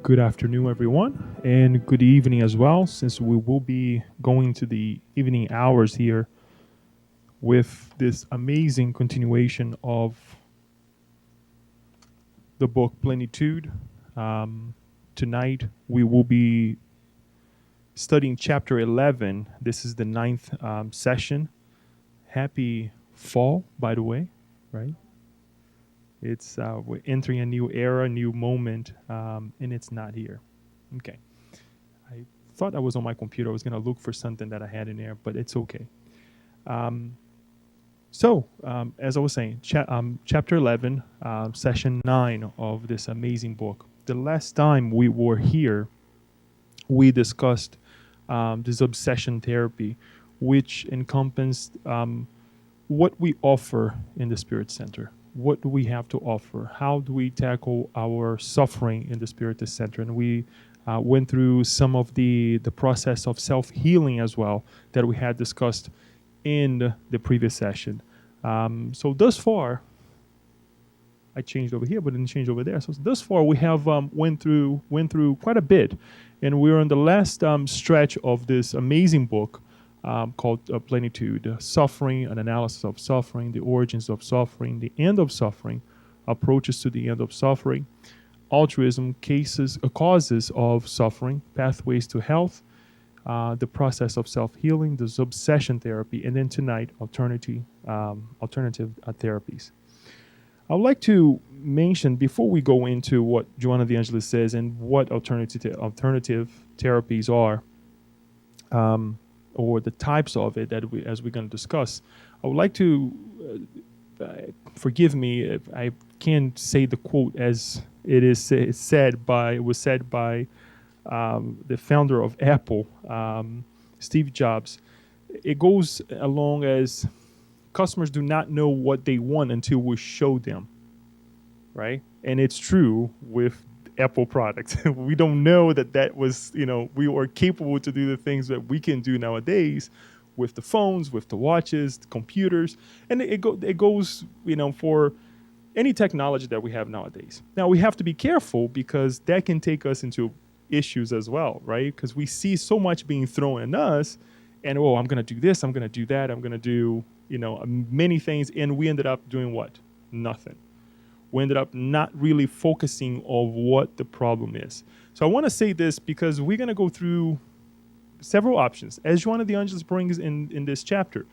Good afternoon, everyone, and good evening as well, since we will be going to the evening hours here with this amazing continuation of the book Plenitude. Um, Tonight, we will be studying chapter 11. This is the ninth session. Happy fall, by the way, right? We're entering a new era, new moment, and it's not here. Okay. I thought I was on my computer. I was going to look for something that I had in there, but it's okay. As I was saying, chapter 11, session 9 of this amazing book. The last time we were here, we discussed this obsession therapy, which encompassed what we offer in the Spirit Center. What do we have to offer? How do we tackle our suffering in the Spirit Center? And we went through some of the process of self-healing as well that we had discussed in the previous session. So thus far, I changed over here, but didn't change over there. So thus far, we have went through quite a bit, and we're on the last stretch of this amazing book called Plenitude: Suffering, an analysis of suffering, the origins of suffering, the end of suffering, approaches to the end of suffering, altruism, causes of suffering, pathways to health, the process of self-healing, the obsession therapy, and then tonight, alternative therapies. I would like to mention, before we go into what Joanna de Angelis says and what alternative therapies are, or the types of it as we're going to discuss, I would like to, forgive me if I can't say the quote as it was said by the founder of Apple, Steve Jobs. It goes along as customers do not know what they want until we show them, right? And it's true with Apple products. We don't know that was, we are capable to do the things that we can do nowadays with the phones, with the watches, the computers, and it goes, for any technology that we have nowadays. Now, we have to be careful because that can take us into issues as well, right? Because we see so much being thrown at us, and I'm going to do this, I'm going to do that, I'm going to do, many things, and we ended up doing what? Nothing. We ended up not really focusing on what the problem is. So I want to say this because we're going to go through several options, as Joanna de Angelis brings in this chapter.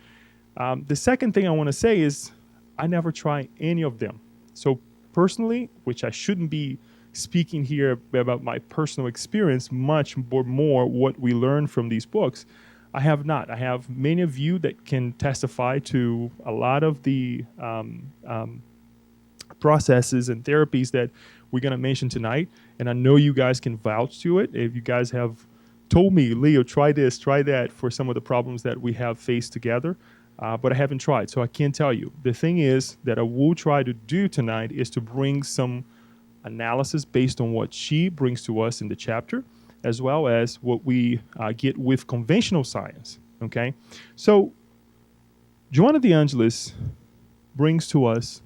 The second thing I want to say is I never try any of them. So personally, which I shouldn't be speaking here about my personal experience, much more what we learn from these books, I have not. I have many of you that can testify to a lot of the processes and therapies that we're going to mention tonight. And I know you guys can vouch to it. If you guys have told me, Leo, try this, try that for some of the problems that we have faced together. But I haven't tried, so I can't tell you. The thing is that I will try to do tonight is to bring some analysis based on what she brings to us in the chapter, as well as what we get with conventional science, okay? So Joanna de Angelis brings to us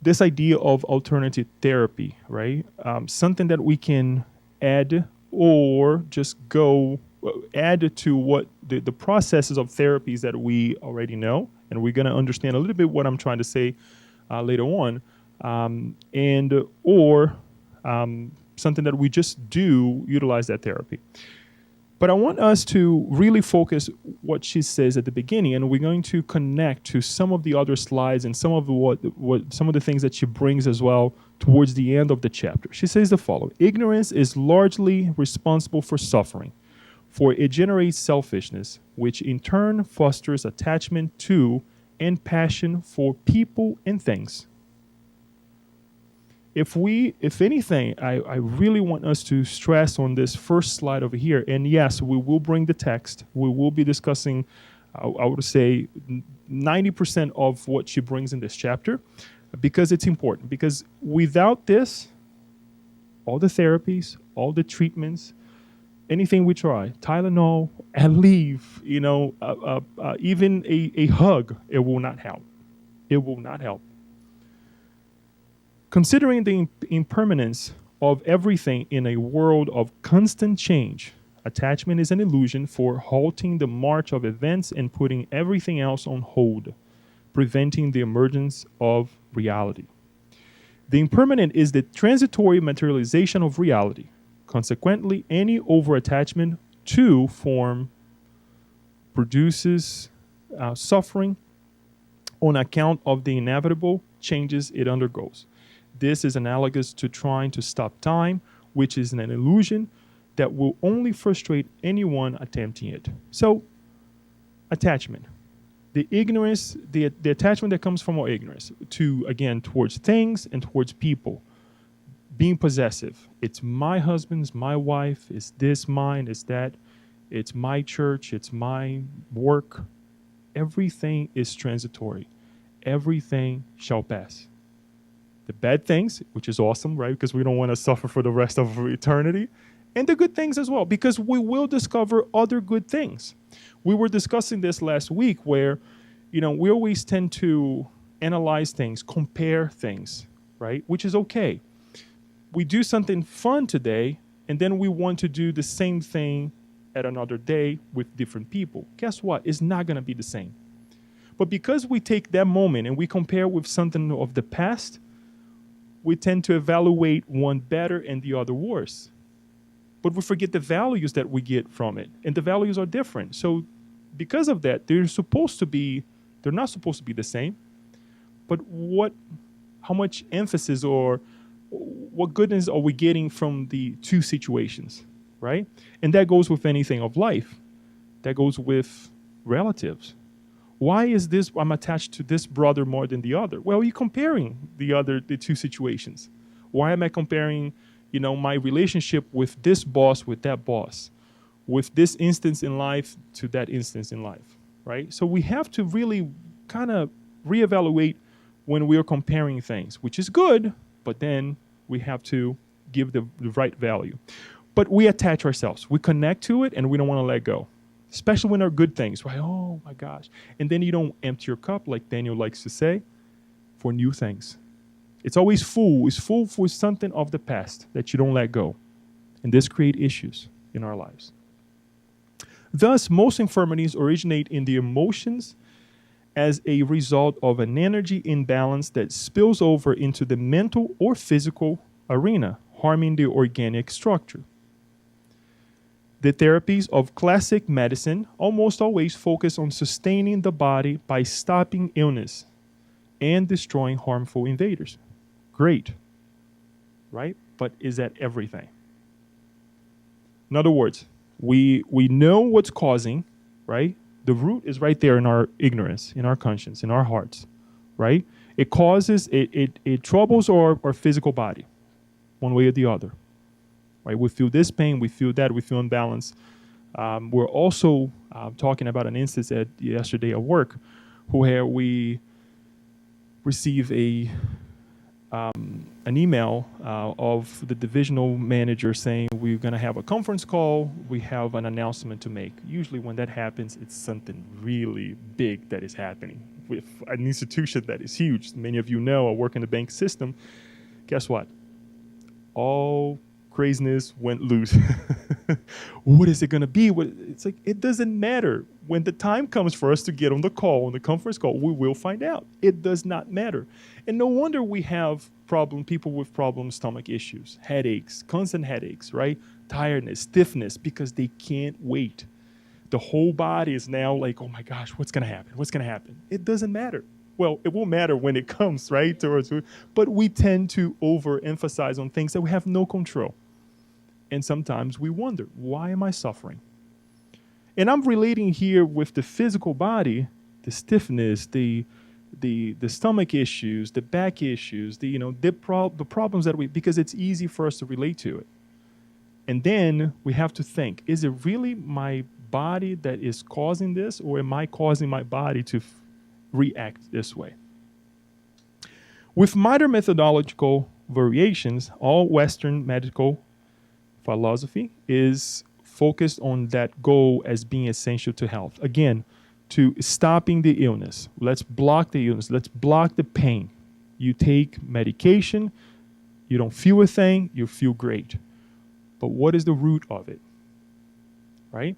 this idea of alternative therapy, right? Something that we can add or just add to what the processes of therapies that we already know, and we're going to understand a little bit what I'm trying to say later on, or something that we just do utilize that therapy. But I want us to really focus what she says at the beginning, and we're going to connect to some of the other slides and some of the things that she brings as well towards the end of the chapter. She says the following: ignorance is largely responsible for suffering, for it generates selfishness, which in turn fosters attachment to and passion for people and things. If anything, I really want us to stress on this first slide over here. And yes, we will bring the text. We will be discussing, I would say, 90% of what she brings in this chapter, because it's important. Because without this, all the therapies, all the treatments, anything we try, Tylenol, Aleve, even a hug, it will not help. It will not help. Considering the impermanence of everything in a world of constant change. Attachment is an illusion for halting the march of events and putting everything else on hold, preventing the emergence of reality. The impermanent is the transitory materialization of reality. Consequently, any overattachment to form produces suffering on account of the inevitable changes it undergoes. This is analogous to trying to stop time, which is an illusion that will only frustrate anyone attempting it. So, attachment. The ignorance, the attachment that comes from our ignorance towards things and towards people. Being possessive. It's my husband, it's my wife, it's this mine, it's that, it's my church, it's my work. Everything is transitory. Everything shall pass. The bad things, which is awesome, right? Because we don't want to suffer for the rest of eternity. And the good things as well, because we will discover other good things. We were discussing this last week where, we always tend to analyze things, compare things, right? Which is okay. We do something fun today, and then we want to do the same thing at another day with different people. Guess what? It's not going to be the same. But because we take that moment and we compare with something of the past, we tend to evaluate one better and the other worse. But we forget the values that we get from it. And the values are different. So because of that, they're not supposed to be the same. But how much emphasis or what goodness are we getting from the two situations, right? And that goes with anything of life. That goes with relatives. Why is I'm attached to this brother more than the other? Well, you're comparing the two situations. Why am I comparing, my relationship with this boss with that boss, with this instance in life to that instance in life, right? So we have to really kind of reevaluate when we are comparing things, which is good, but then we have to give the right value. But we attach ourselves. We connect to it, and we don't want to let go, especially when they're good things, right? Oh, my gosh. And then you don't empty your cup, like Daniel likes to say, for new things. It's always full. It's full for something of the past that you don't let go. And this creates issues in our lives. Thus, most infirmities originate in the emotions as a result of an energy imbalance that spills over into the mental or physical arena, harming the organic structure. The therapies of classic medicine almost always focus on sustaining the body by stopping illness and destroying harmful invaders. Great, right? But is that everything? In other words, we know what's causing, right? The root is right there in our ignorance, in our conscience, in our hearts, right? It causes, it troubles our physical body, one way or the other, right? We feel this pain, we feel that, we feel imbalance. We're also talking about an instance yesterday at work where we receive an email of the divisional manager saying we're going to have a conference call, we have an announcement to make. Usually when that happens, it's something really big that is happening with an institution that is huge. Many of you know I work in the bank system. Guess what? All craziness went loose. What is it going to be? It's like, it doesn't matter. When the time comes for us to get on the conference call, we will find out. It does not matter. And no wonder we have people with stomach issues, headaches, constant headaches, right? Tiredness, stiffness, because they can't wait. The whole body is now like, oh my gosh, what's going to happen? What's going to happen? It doesn't matter. Well, it will matter when it comes, right? But we tend to overemphasize on things that we have no control. And sometimes we wonder, why am I suffering? And I'm relating here with the physical body, the stiffness, the stomach issues, the back issues, the problems that because it's easy for us to relate to it. And then we have to think, is it really my body that is causing this, or am I causing my body to react this way? With minor methodological variations, all Western medical philosophy is focused on that goal as being essential to health. Again, to stopping the illness. Let's block the illness. Let's block the pain. You take medication You don't feel a thing, you feel great. But what is the root of it, right?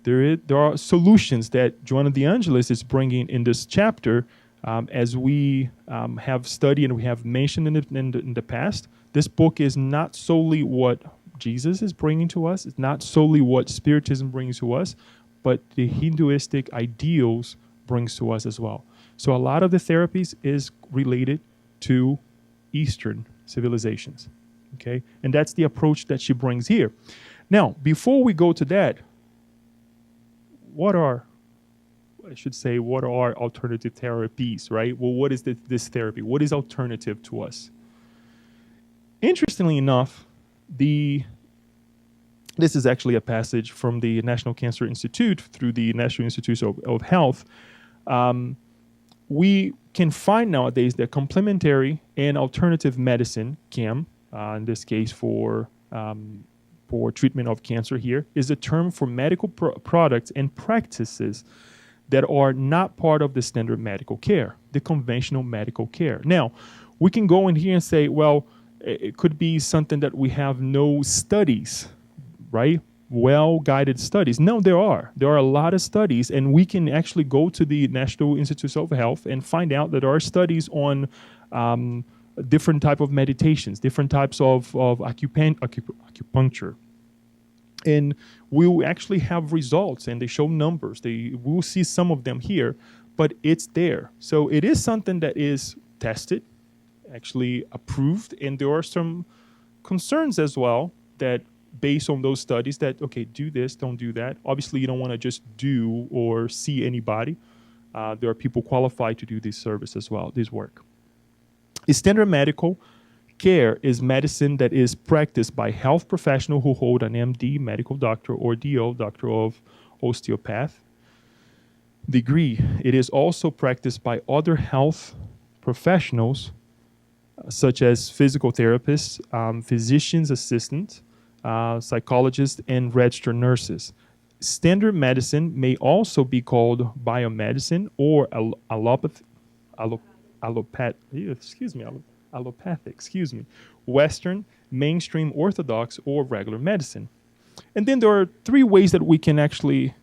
There are solutions that Joanna de Angelis is bringing in this chapter, as we have studied and we have mentioned in the past. This book is not solely what Jesus is bringing to us. It's not solely what Spiritism brings to us, but the Hinduistic ideals brings to us as well. So a lot of the therapies is related to Eastern civilizations, okay? And that's the approach that she brings here. Now, before we go to that, what are alternative therapies, right? Well, what is this therapy? What is alternative to us? Interestingly enough, this is actually a passage from the National Cancer Institute through the National Institutes of Health. We can find nowadays that complementary and alternative medicine, CAM, in this case for treatment of cancer here, is a term for medical products and practices that are not part of the standard medical care, the conventional medical care. Now, we can go in here and say, well, it could be something that we have no studies, right? Well-guided studies. No, there are. There are a lot of studies, and we can actually go to the National Institutes of Health and find out that there are studies on different type of meditations, different types of acupuncture. And we'll actually have results, and they show numbers. We'll see some of them here, but it's there. So it is something that is tested, actually approved, and there are some concerns as well that based on those studies that, okay, do this, don't do that. Obviously, you don't want to just do or see anybody. There are people qualified to do this service as well, this work. Standard medical care is medicine that is practiced by health professionals who hold an MD, medical doctor, or DO, doctor of osteopath degree. It is also practiced by other health professionals, such as physical therapists, physician's assistants, psychologists, and registered nurses. Standard medicine may also be called biomedicine or allopathic, Western, mainstream orthodox, or regular medicine. And then there are three ways that we can actually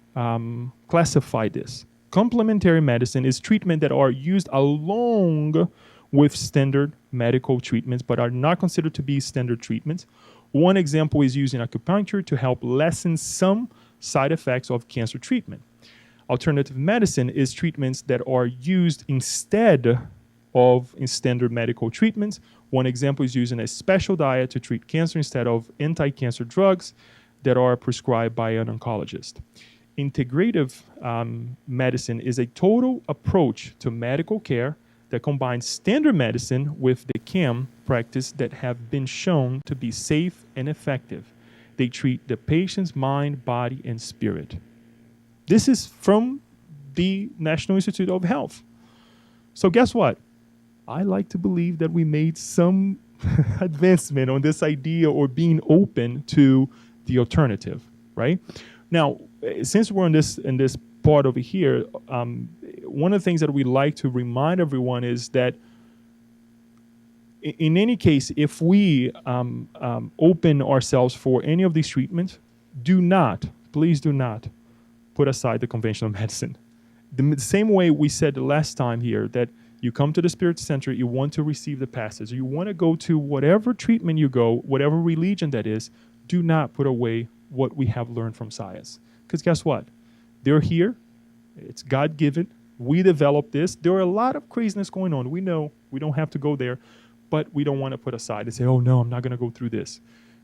classify this. Complementary medicine is treatment that are used along with standard medical treatments, but are not considered to be standard treatments. One example is using acupuncture to help lessen some side effects of cancer treatment. Alternative medicine is treatments that are used instead of standard medical treatments. One example is using a special diet to treat cancer instead of anti-cancer drugs that are prescribed by an oncologist. Integrative medicine is a total approach to medical care that combines standard medicine with the CAM practice that have been shown to be safe and effective. They treat the patient's mind, body, and spirit. This is from the National Institute of Health. So guess what? I like to believe that we made some advancement on this idea or being open to the alternative, right? Now, since we're in this part over here, one of the things that we like to remind everyone is that in any case, if we open ourselves for any of these treatments, please do not put aside the conventional medicine. The same way we said the last time here that you come to the Spirit Center, you want to receive the passes, you want to go to whatever treatment you go, whatever religion that is, do not put away what we have learned from science. Because guess what? They're here. It's God-given. We developed this. There are a lot of craziness going on. We know we don't have to go there, but we don't want to put aside and say, oh, no, I'm not going to go through this.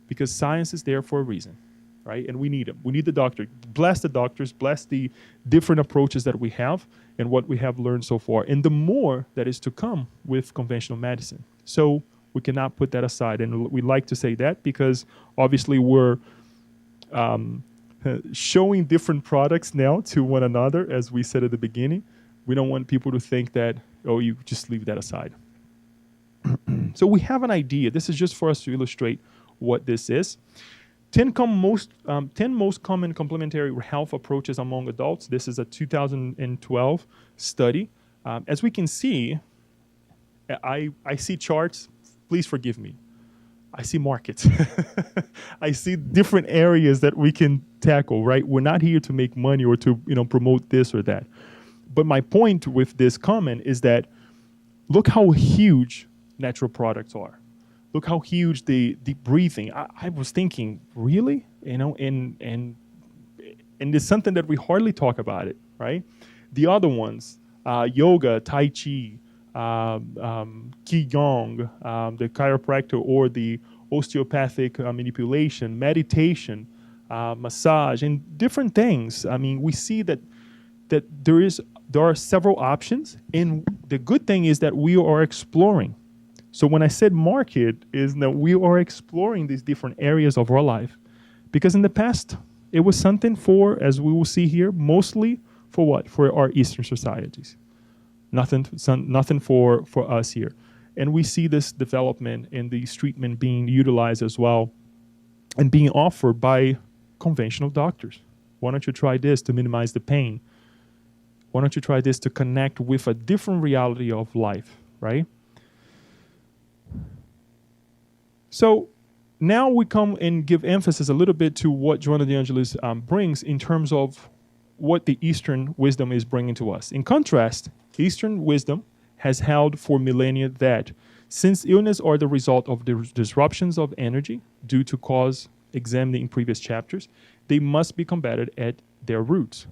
Because science is there for a reason, right? And we need them. We need the doctor. Bless the doctors. Bless the different approaches that we have and what we have learned so far. And the more that is to come with conventional medicine. So we cannot put that aside. And we like to say that because obviously we're showing different products now to one another, as we said at the beginning. We don't want people to think that, oh, you just leave that aside. So we have an idea. This is just for us to illustrate what this is. 10 most common complementary health approaches among adults. This is a 2012 study. As we can see, I see charts. Please forgive me. I see markets. I see different areas that we can tackle, right? We're not here to make money or to, promote this or that. But my point with this comment is that look how huge natural products are. Look how huge the deep breathing. I was thinking, really? And it's something that we hardly talk about it, right? The other ones, yoga, Tai Chi, Qigong, the chiropractor or the osteopathic manipulation, meditation, massage, and different things. I mean, we see that there are several options, and the good thing is that we are exploring. So when I said market, is that we are exploring these different areas of our life, because in the past it was something for, as we will see here, mostly for what? For our Eastern societies. Nothing for us here. And we see this development and these treatment being utilized as well and being offered by conventional doctors. Why don't you try this to minimize the pain? Why don't you try this to connect with a different reality of life, right? So now we come and give emphasis a little bit to what Joanna de Angelis brings in terms of what the Eastern wisdom is bringing to us. In contrast, Eastern wisdom has held for millennia that since illness are the result of the disruptions of energy due to cause examined in previous chapters, they must be combated at their roots.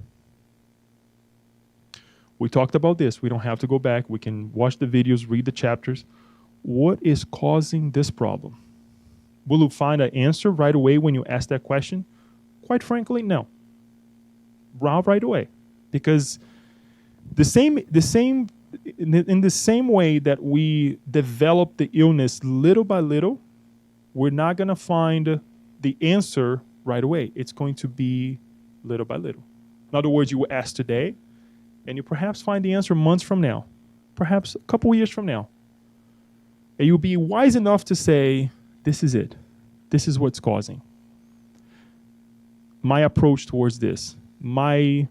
We talked about this. We don't have to go back. We can watch the videos, read the chapters. What is causing this problem? Will you find an answer right away when you ask that question? Quite frankly, no. Right away. Because in the same way that we develop the illness little by little, we're not going to find the answer right away. It's going to be little by little. In other words, you will ask today, and you perhaps find the answer months from now, perhaps a couple years from now. And you'll be wise enough to say, this is it. This is what's causing. My approach towards this, my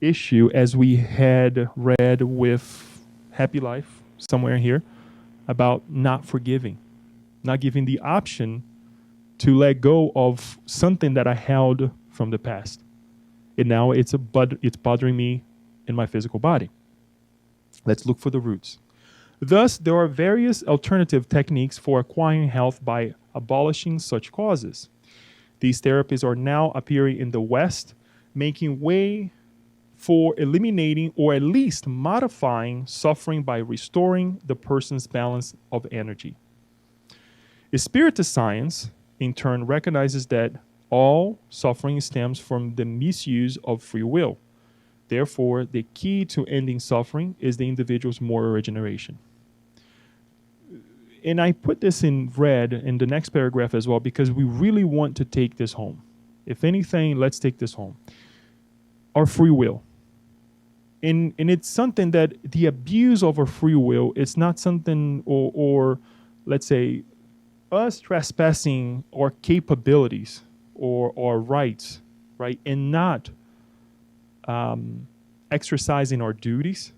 issue, as we had read with Happy Life somewhere here, about not forgiving, not giving the option to let go of something that I held from the past. And now it's bothering me in my physical body. Let's look for the roots. Thus, there are various alternative techniques for acquiring health by abolishing such causes. These therapies are now appearing in the West, making way for eliminating or at least modifying suffering by restoring the person's balance of energy. Spiritist science, in turn, recognizes that all suffering stems from the misuse of free will. Therefore, the key to ending suffering is the individual's moral regeneration. And I put this in red in the next paragraph as well because we really want to take this home. If anything, let's take this home. Our free will. And it's something that the abuse of our free will, it's not something, or let's say, us trespassing our capabilities or our rights, right? And not exercising our duties.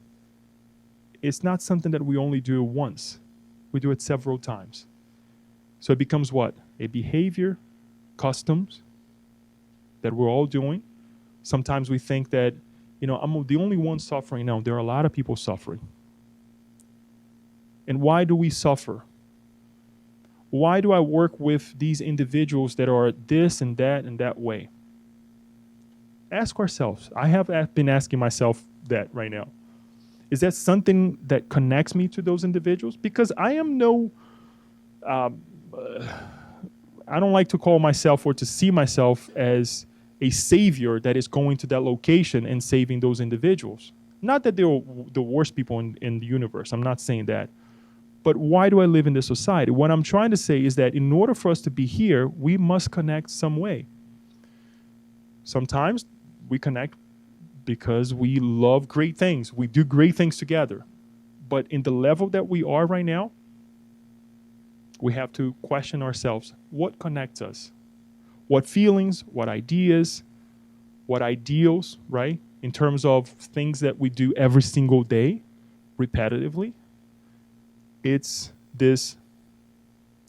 It's not something that we only do once. We do it several times. So it becomes what? A behavior, customs that we're all doing. Sometimes we think that, I'm the only one suffering. No, there are a lot of people suffering. And why do we suffer? Why do I work with these individuals that are this and that way? Ask ourselves. I have been asking myself that right now. Is that something that connects me to those individuals? Because I am I don't like to call myself or to see myself as a savior that is going to that location and saving those individuals. Not that they're the worst people in the universe. I'm not saying that. But why do I live in this society? What I'm trying to say is that in order for us to be here, we must connect some way. Sometimes we connect because we love great things. We do great things together. But in the level that we are right now, we have to question ourselves. What connects us? What feelings, what ideas, what ideals, right? In terms of things that we do every single day, repetitively. It's this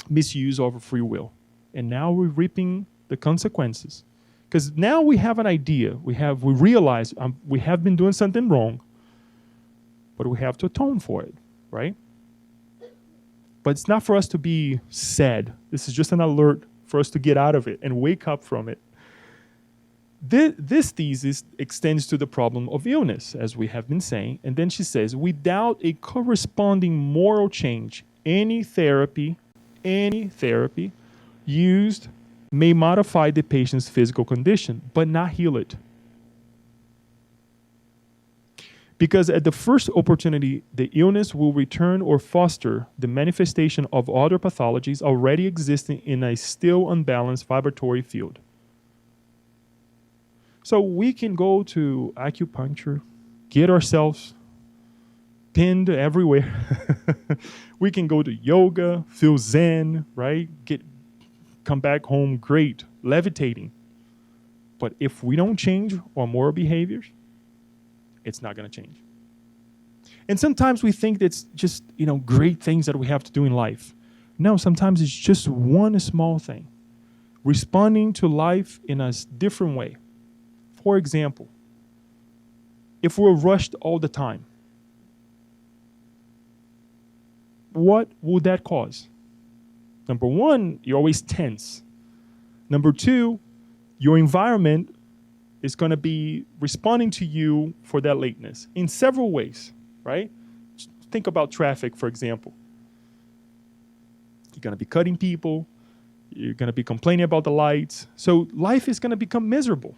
misuse of free will. And now we're reaping the consequences. Because now we have an idea. We realize we have been doing something wrong, but we have to atone for it, right? But it's not for us to be sad. This is just an alert for us to get out of it and wake up from it. This thesis extends to the problem of illness, as we have been saying. And then she says, without a corresponding moral change, any therapy used may modify the patient's physical condition, but not heal it. Because at the first opportunity, the illness will return or foster the manifestation of other pathologies already existing in a still unbalanced vibratory field. So we can go to acupuncture, get ourselves pinned everywhere. We can go to yoga, feel zen, right? Come back home great, levitating. But if we don't change our moral behaviors, it's not going to change. And sometimes we think that's just, great things that we have to do in life. No, sometimes it's just one small thing. Responding to life in a different way. For example, if we're rushed all the time, what would that cause? Number one, you're always tense. Number two, your environment is going to be responding to you for that lateness in several ways, right? Think about traffic, for example. You're going to be cutting people. You're going to be complaining about the lights. So life is going to become miserable.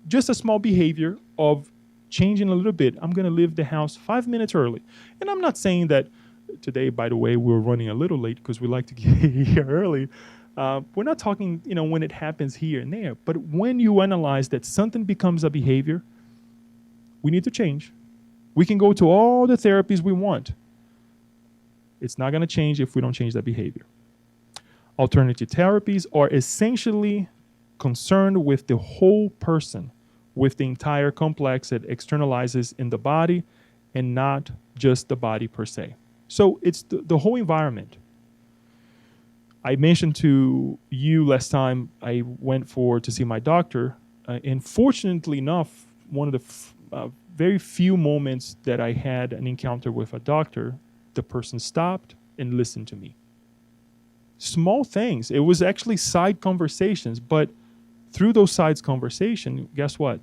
Just a small behavior of changing a little bit. I'm going to leave the house 5 minutes early. And I'm not saying that today, by the way, we're running a little late because we like to get here early. We're not talking, when it happens here and there. But when you analyze that something becomes a behavior, we need to change. We can go to all the therapies we want. It's not going to change if we don't change that behavior. Alternative therapies are essentially concerned with the whole person, with the entire complex that externalizes in the body and not just the body per se. So it's the whole environment. I mentioned to you last time I went to see my doctor, and fortunately enough, one of the very few moments that I had an encounter with a doctor, the person stopped and listened to me. Small things. It was actually side conversations, but through those side conversations, guess what?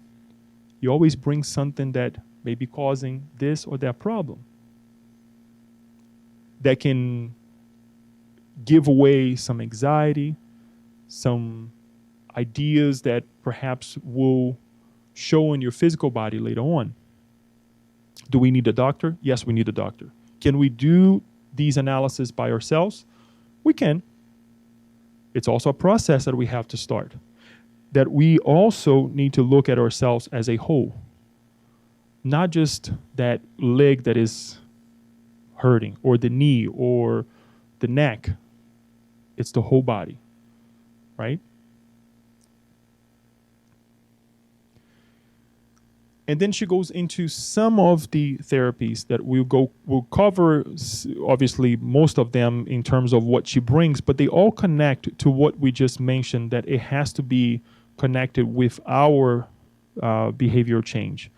You always bring something that may be causing this or that problem that can give away some anxiety, some ideas that perhaps will show in your physical body later on. Do we need a doctor? Yes, we need a doctor. Can we do these analyses by ourselves? We can. It's also a process that we have to start. That we also need to look at ourselves as a whole. Not just that leg that is hurting, or the knee, or the neck. It's the whole body, right? And then she goes into some of the therapies that we'll cover, obviously, most of them in terms of what she brings, but they all connect to what we just mentioned, that it has to be connected with our behavioral change.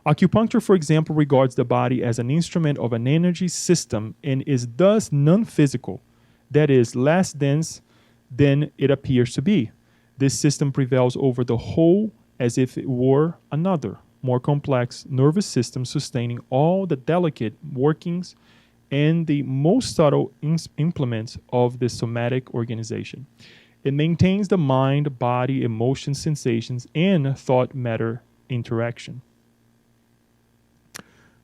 Acupuncture, for example, regards the body as an instrument of an energy system and is thus non-physical, that is, less dense than it appears to be. This system prevails over the whole as if it were another, more complex nervous system sustaining all the delicate workings and the most subtle implements of the somatic organization. It maintains the mind, body, emotions, sensations, and thought matter interaction.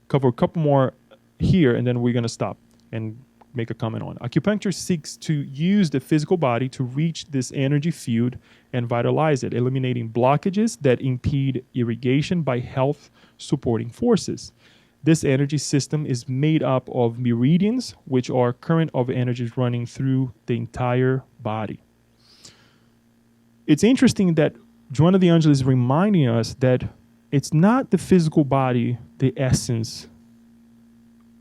Cover a couple more here, and then we're going to stop and make a comment on. Acupuncture seeks to use the physical body to reach this energy field and vitalize it, eliminating blockages that impede irrigation by health supporting forces. This energy system is made up of meridians, which are current of energies running through the entire body. It's interesting that Joanna de Angelis is reminding us that it's not the physical body, the essence,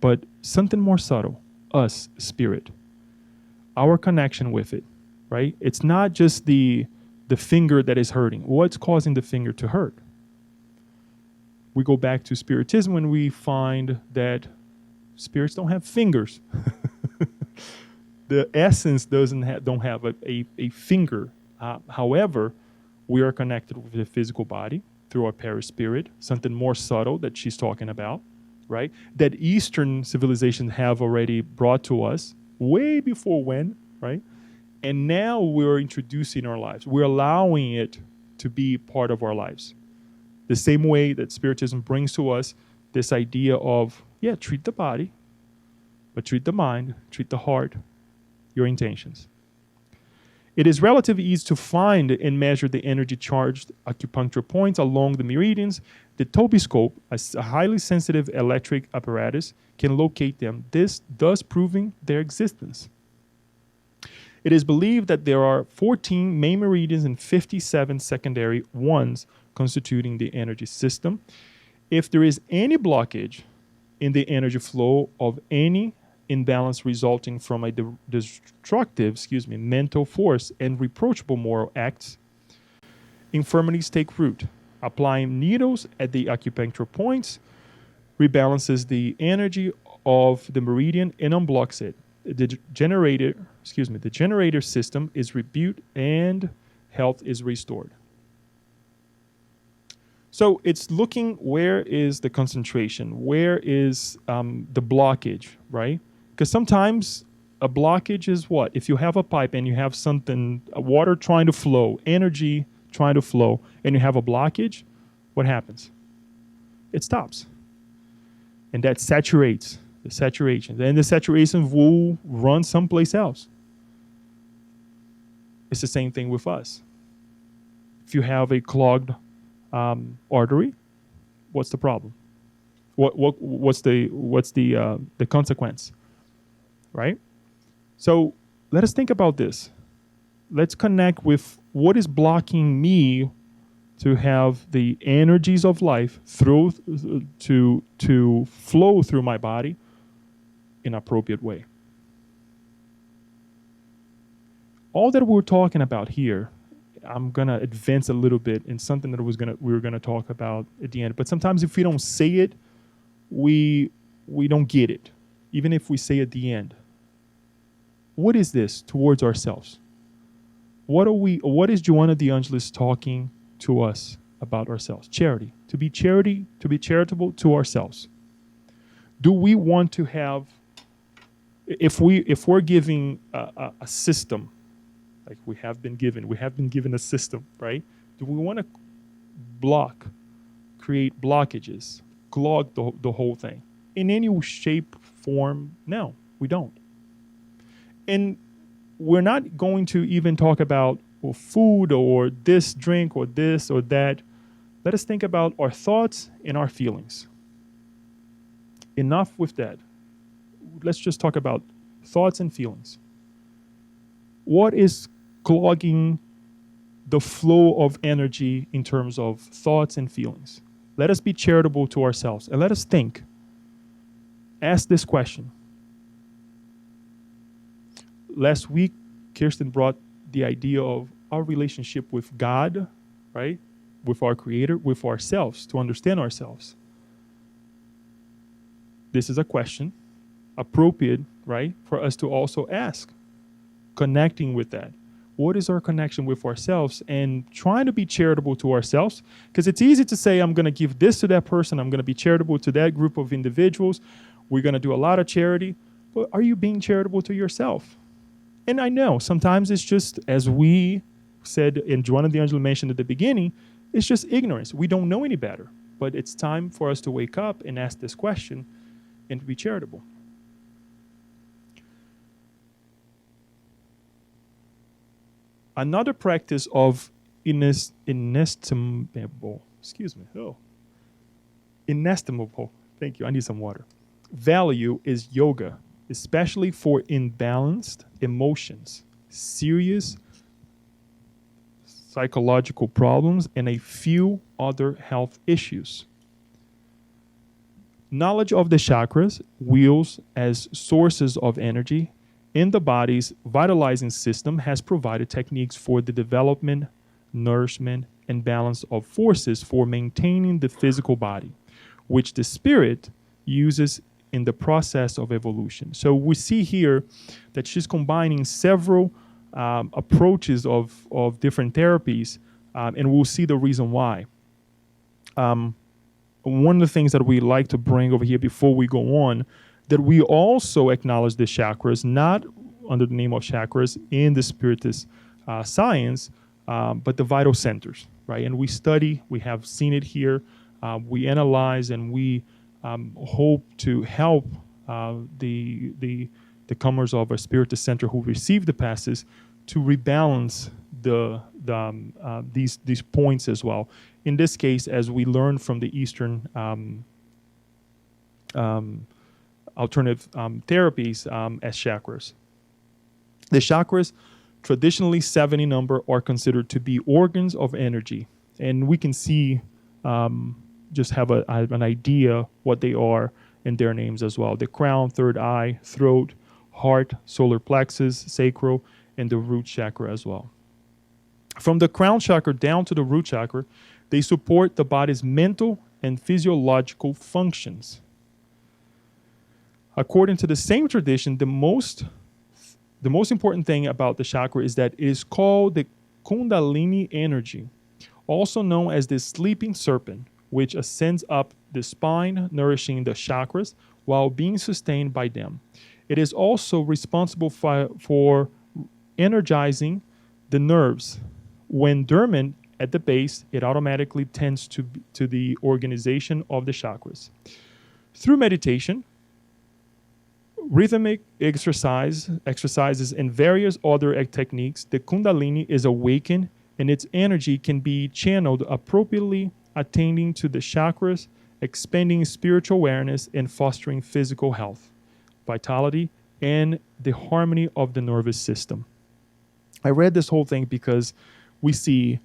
but something more subtle, us, spirit. our connection with it, right? It's not just the finger that is hurting. What's causing the finger to hurt? We go back to Spiritism when we find that spirits don't have fingers. The essence don't have a finger. However, we are connected with the physical body through our perispirit, something more subtle that she's talking about, right? That Eastern civilizations have already brought to us way before when, right? And now we're introducing our lives. We're allowing it to be part of our lives. The same way that Spiritism brings to us this idea of, treat the body, but treat the mind, treat the heart, your intentions. It is relatively easy to find and measure the energy-charged acupuncture points along the meridians. The Tobiscope, a highly sensitive electric apparatus, can locate them, this thus proving their existence. It is believed that there are 14 main meridians and 57 secondary ones constituting the energy system. If there is any blockage in the energy flow of any imbalance resulting from a destructive, mental force and reproachable moral acts, infirmities take root. Applying needles at the acupuncture points rebalances the energy of the meridian and unblocks it. The generator system is rebuked and health is restored. So it's looking where is the concentration, where is the blockage, right? Because sometimes a blockage is what? If you have a pipe and you have something, water trying to flow, energy trying to flow, and you have a blockage, what happens? It stops. And that saturates the saturation. Then the saturation will run someplace else. It's the same thing with us. If you have a clogged artery, what's the problem? What's the consequence? Right? So let us think about this. Let's connect with what is blocking me to have the energies of life to flow through my body in an appropriate way. All that we're talking about here, I'm gonna advance a little bit in something that we were gonna talk about at the end. But sometimes if we don't say it, we don't get it, even if we say at the end. What is this towards ourselves? What is Joanna de Angelis talking to us about ourselves? Charity. To be charitable to ourselves. Do we want to have, if we're giving a system, like we have been given a system, right? Do we want to create blockages, clog the whole thing? In any shape, form, no, we don't. And we're not going to even talk about food or this drink or this or that. Let us think about our thoughts and our feelings. Enough with that. Let's just talk about thoughts and feelings. What is clogging the flow of energy in terms of thoughts and feelings? Let us be charitable to ourselves and let us think. Ask this question. Last week, Kirsten brought the idea of our relationship with God, right? With our Creator, with ourselves, to understand ourselves. This is a question appropriate, right, for us to also ask, connecting with that. What is our connection with ourselves and trying to be charitable to ourselves? Because it's easy to say, I'm going to give this to that person. I'm going to be charitable to that group of individuals. We're going to do a lot of charity. But are you being charitable to yourself? And I know sometimes it's just, as we said, and Joanna de Angelis mentioned at the beginning, it's just ignorance. We don't know any better. But it's time for us to wake up and ask this question and to be charitable. Another practice of inestimable, thank you, I need some water, value is yoga, especially for imbalanced emotions, serious psychological problems, and a few other health issues. Knowledge of the chakras, wheels as sources of energy, in the body's vitalizing system has provided techniques for the development, nourishment, and balance of forces for maintaining the physical body, which the spirit uses in the process of evolution. So we see here that she's combining several approaches of different therapies, and we'll see the reason why. One of the things that we like to bring over here before we go on, that we also acknowledge the chakras, not under the name of chakras in the spiritist science, but the vital centers, right? And we have seen it here, we analyze, and we hope to help the comers of a spiritist center who receive the passes to rebalance these points as well. In this case, as we learned from the Eastern alternative therapies as chakras. The chakras, traditionally 7 in number, are considered to be organs of energy. And we can see, just have an idea what they are in their names as well. The crown, third eye, throat, heart, solar plexus, sacral, and the root chakra as well. From the crown chakra down to the root chakra, they support the body's mental and physiological functions. According to the same tradition, the most important thing about the chakra is that it is called the Kundalini energy, also known as the sleeping serpent, which ascends up the spine, nourishing the chakras while being sustained by them. It is also responsible for energizing the nerves. When dormant at the base, it automatically tends to the organization of the chakras. Through meditation, rhythmic exercises, and various other techniques, the Kundalini is awakened and its energy can be channeled appropriately, attending to the chakras, expanding spiritual awareness, and fostering physical health, vitality, and the harmony of the nervous system. I read this whole thing because we see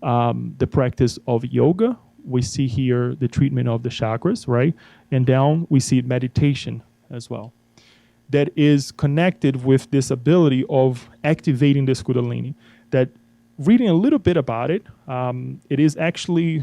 the practice of yoga. We see here the treatment of the chakras, right? And down we see meditation as well. That is connected with this ability of activating this Kundalini. That reading a little bit about it, it is actually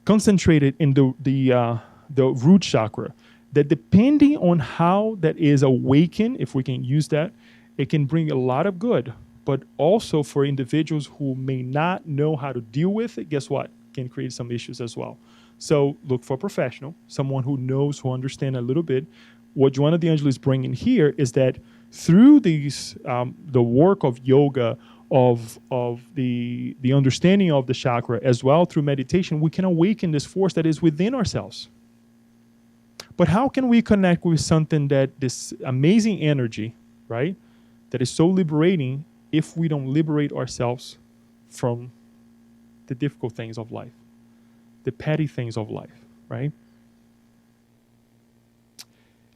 concentrated in the root chakra. That depending on how that is awakened, if we can use that, it can bring a lot of good. But also for individuals who may not know how to deal with it, guess what? Can create some issues as well. So look for a professional, someone who knows, who understands a little bit. What Joanna de Angelis is bringing here is that through these, the work of yoga, of the understanding of the chakra, as well through meditation, we can awaken this force that is within ourselves. But how can we connect with something that this amazing energy, right, that is so liberating, if we don't liberate ourselves from the difficult things of life, the petty things of life, right?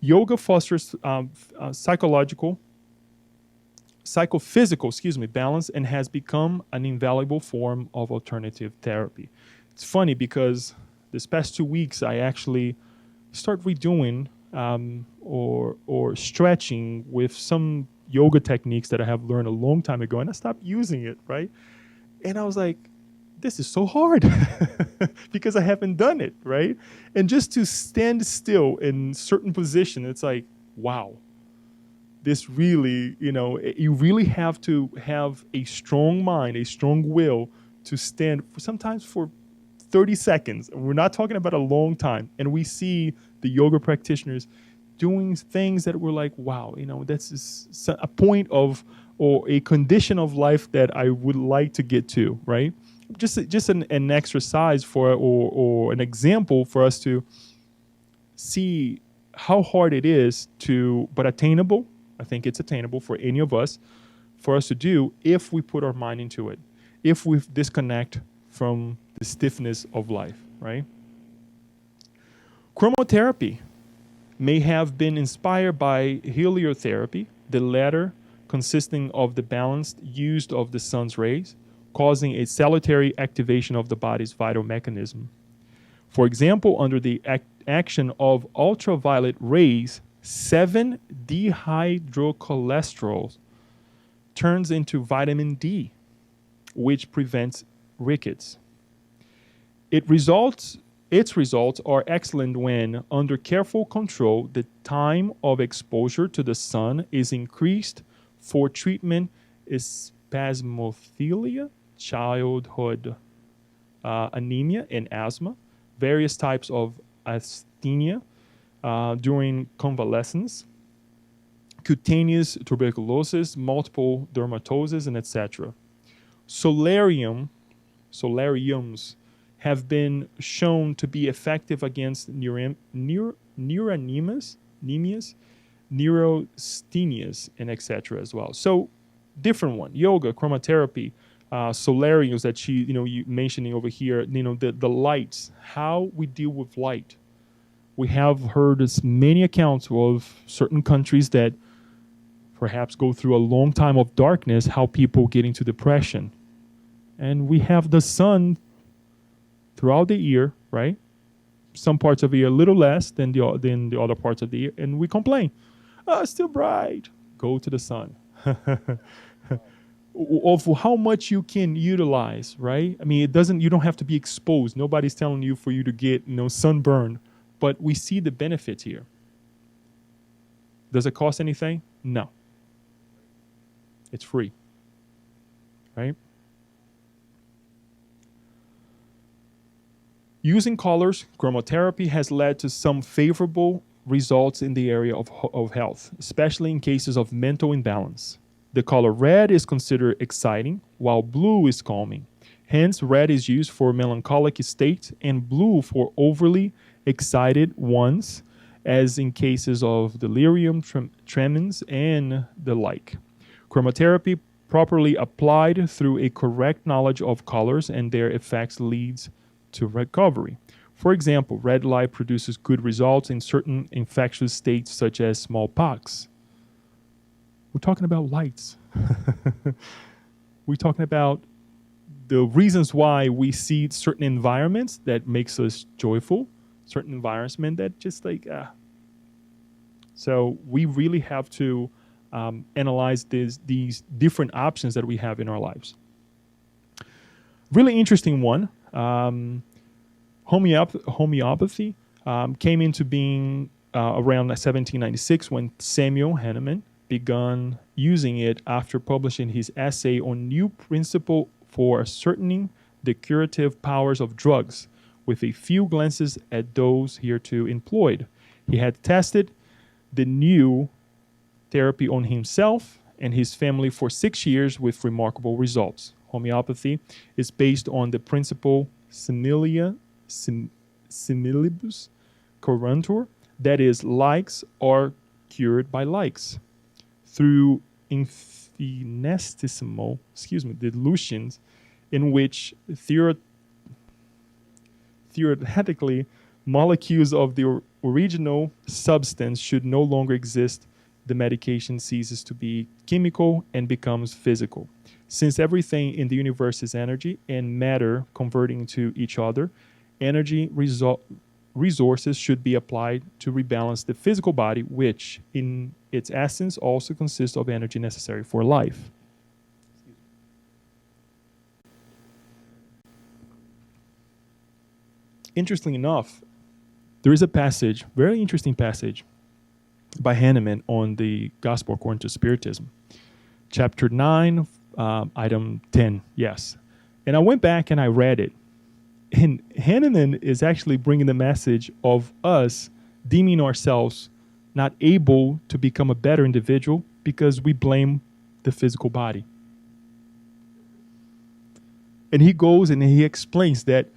Yoga fosters psychophysical balance and has become an invaluable form of alternative therapy. It's funny because this past 2 weeks I actually start redoing or stretching with some yoga techniques that I have learned a long time ago, and I stopped using it, right? And I was like, this is so hard because I haven't done it, right? And just to stand still in certain position, it's like, wow, this really, you really have to have a strong mind, a strong will to stand sometimes for 30 seconds. We're not talking about a long time. And we see the yoga practitioners doing things that we're like, wow, that's a point of, or a condition of life that I would like to get to, right? Just an exercise for, or an example for us to see how hard it is but attainable. I think it's attainable for any of us, for us to do if we put our mind into it, if we disconnect from the stiffness of life, right? Chromotherapy may have been inspired by heliotherapy, the latter consisting of the balanced use of the sun's rays, causing a salutary activation of the body's vital mechanism. For example, under the action of ultraviolet rays, 7 dehydrocholesterol turns into vitamin D, which prevents rickets. Its results are excellent when, under careful control, the time of exposure to the sun is increased for treatment spasmophilia, childhood anemia, and asthma, various types of asthenia during convalescence, cutaneous tuberculosis, multiple dermatosis, and etc. Solariums have been shown to be effective against neurasthenias, neurasthenias, and etc. as well. So, different one: yoga, chromotherapy, solariums that you mentioning over here. The lights, how we deal with light. We have heard as many accounts of certain countries that perhaps go through a long time of darkness, how people get into depression. And we have the sun throughout the year, right? Some parts of the year a little less than the other parts of the year, and we complain. Oh, it's still bright. Go to the sun. Of how much you can utilize, right? I mean, you don't have to be exposed. Nobody's telling you for you to get, sunburn, but we see the benefits here. Does it cost anything? No. It's free, right? Using colors, chromotherapy has led to some favorable results in the area of health, especially in cases of mental imbalance. The color red is considered exciting, while blue is calming. Hence, red is used for melancholic states and blue for overly excited ones, as in cases of delirium tremens and the like. Chromotherapy, properly applied through a correct knowledge of colors and their effects, leads to recovery. For example, red light produces good results in certain infectious states such as smallpox. We're talking about lights. We're talking about the reasons why we see certain environments that makes us joyful, certain environments that just So we really have to analyze these different options that we have in our lives. Really interesting one. Homeopathy came into being around 1796 when Samuel Hahnemann began using it after publishing his essay on new principle for ascertaining the curative powers of drugs, with a few glances at those hereto employed. He had tested the new therapy on himself and his family for 6 years with remarkable results. Homeopathy is based on the principle similibus curantur, that is, likes are cured by likes. Through infinitesimal dilutions in which theoretically molecules of the original substance should no longer exist, the medication ceases to be chemical and becomes physical. Since everything in the universe is energy and matter converting to each other, energy resources should be applied to rebalance the physical body, which in its essence also consists of energy necessary for life. Interestingly enough, there is a passage, very interesting passage, by Hahnemann on the Gospel according to Spiritism. Chapter 9, item 10, yes. And I went back and I read it. And Hahnemann is actually bringing the message of us deeming ourselves not able to become a better individual because we blame the physical body. And he goes and he explains that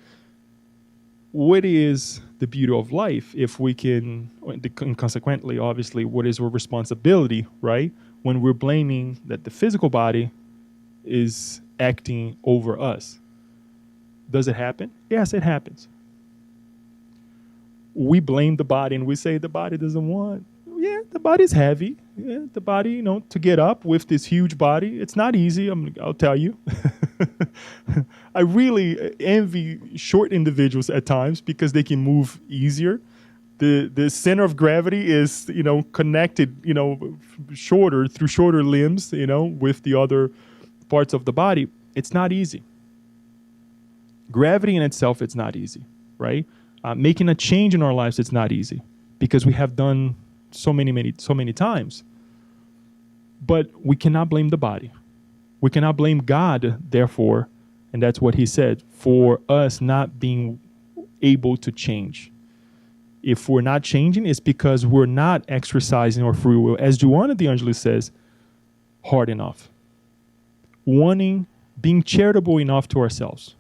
what is the beauty of life if we can, and consequently, obviously, what is our responsibility, right? When we're blaming that the physical body is acting over us. Does it happen? Yes, it happens. We blame the body and we say the body doesn't want. Yeah, the body's heavy. Yeah, the body, to get up with this huge body, it's not easy, I'll tell you. I really envy short individuals at times because they can move easier the center of gravity is, connected, through shorter limbs, with the other parts of the body. It's not easy. Gravity in itself, it's not easy, right? Making a change in our lives, it's not easy because we have done so many times. But we cannot blame the body. We cannot blame God, therefore, and that's what he said, for us not being able to change. If we're not changing, it's because we're not exercising our free will, as Joanna de Angelis says, hard enough. Being charitable enough to ourselves.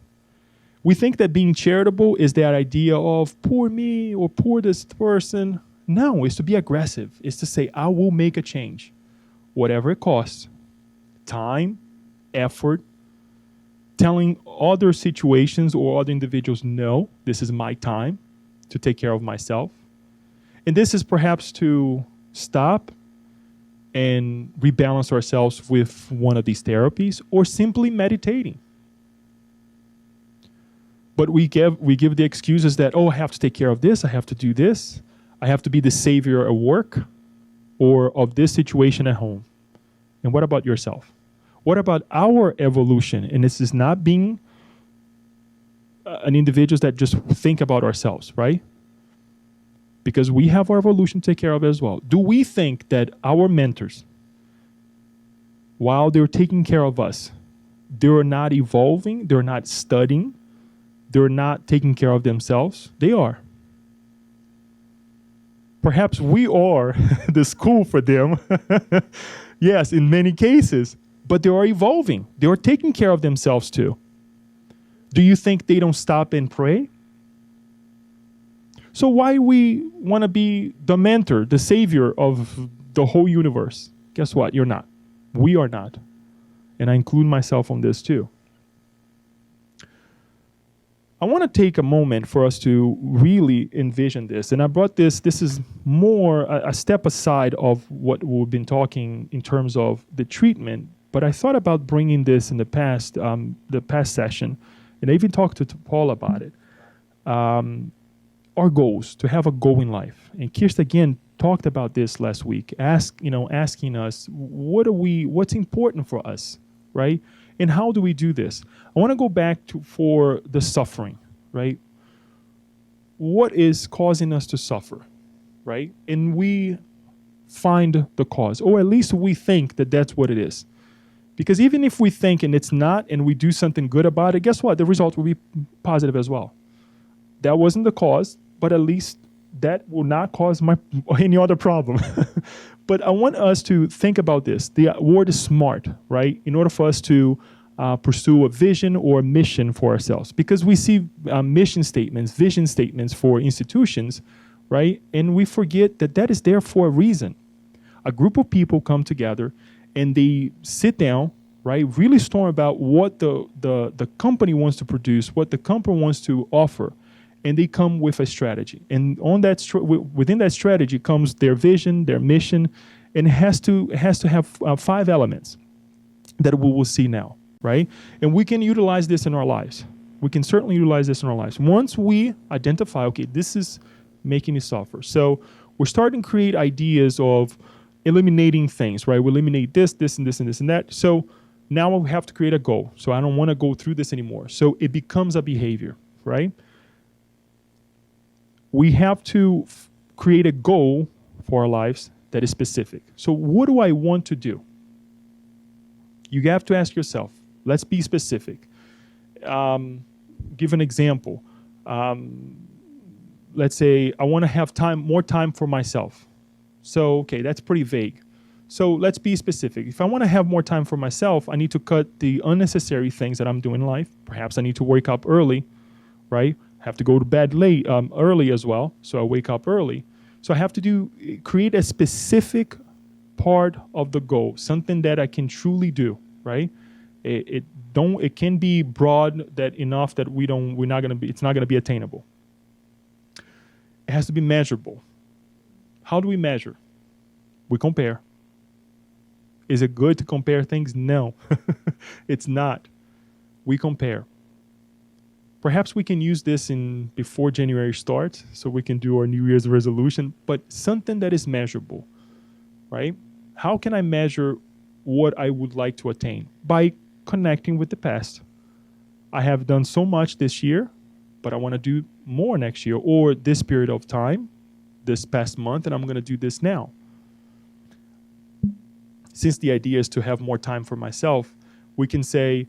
We think that being charitable is that idea of poor me or poor this person. No, it's to be aggressive. It's to say, I will make a change, whatever it costs. Time, effort, telling other situations or other individuals, no, this is my time to take care of myself. And this is perhaps to stop and rebalance ourselves with one of these therapies or simply meditating. But we give the excuses that, I have to take care of this, I have to do this, I have to be the savior at work or of this situation at home. And what about yourself? What about our evolution? And this is not being an individuals that just think about ourselves, right? Because we have our evolution to take care of as well. Do we think that our mentors, while they're taking care of us, they're not evolving, they're not studying, they're not taking care of themselves? They are. Perhaps we are the school for them. Yes, in many cases. But they are evolving. They are taking care of themselves too. Do you think they don't stop and pray? So why we want to be the mentor, the savior of the whole universe? Guess what? You're not. We are not. And I include myself on this too. I want to take a moment for us to really envision this. And I brought this is more a step aside of what we've been talking in terms of the treatment. But I thought about bringing this in the past session. And I even talked to Paul about it. Our goals, to have a goal in life. And Kirst again talked about this last week, asking us, what's important for us, right? And how do we do this? I want to go back for the suffering, right? What is causing us to suffer, right? And we find the cause, or at least we think that that's what it is. Because even if we think and it's not, and we do something good about it, guess what? The result will be positive as well. That wasn't the cause, but at least that will not cause any other problem. But I want us to think about this. The word is smart, right? In order for us to pursue a vision or a mission for ourselves. Because we see mission statements, vision statements for institutions, right? And we forget that is there for a reason. A group of people come together and they sit down, right? Really storm about what the company wants to produce, what the company wants to offer. And they come with a strategy. And on that within that strategy comes their vision, their mission, and it has to have 5 elements that we will see now, right? And we can utilize this in our lives. We can certainly utilize this in our lives. Once we identify, okay, this is making me suffer. So we're starting to create ideas of eliminating things, right? We eliminate this, this, and this, and this, and that. So now we have to create a goal. So I don't want to go through this anymore. So it becomes a behavior, right? We have to create a goal for our lives that is specific. So what do I want to do? You have to ask yourself, let's be specific. Give an example. Let's say I want to have more time for myself. So, okay, that's pretty vague. So let's be specific. If I want to have more time for myself, I need to cut the unnecessary things that I'm doing in life. Perhaps I need to wake up early, right? Have to go to bed early as well, so I wake up early. So I have to create a specific part of the goal, something that I can truly do, right? It can be broad that enough that it's not gonna be attainable. It has to be measurable. How do we measure? We compare. Is it good to compare things? No, it's not. We compare. Perhaps we can use this in before January starts, so we can do our New Year's resolution, but something that is measurable, right? How can I measure what I would like to attain? By connecting with the past. I have done so much this year, but I want to do more next year, or this period of time, this past month, and I'm going to do this now. Since the idea is to have more time for myself, we can say,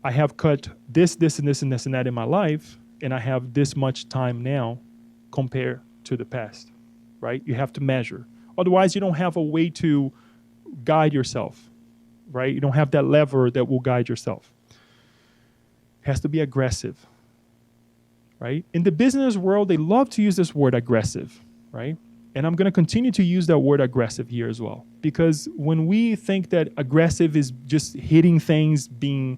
I have cut this, and this, and this, and that in my life, and I have this much time now compared to the past, right? You have to measure. Otherwise, you don't have a way to guide yourself, right? You don't have that lever that will guide yourself. It has to be aggressive, right? In the business world, they love to use this word aggressive, right? And I'm going to continue to use that word aggressive here as well. Because when we think that aggressive is just hitting things, being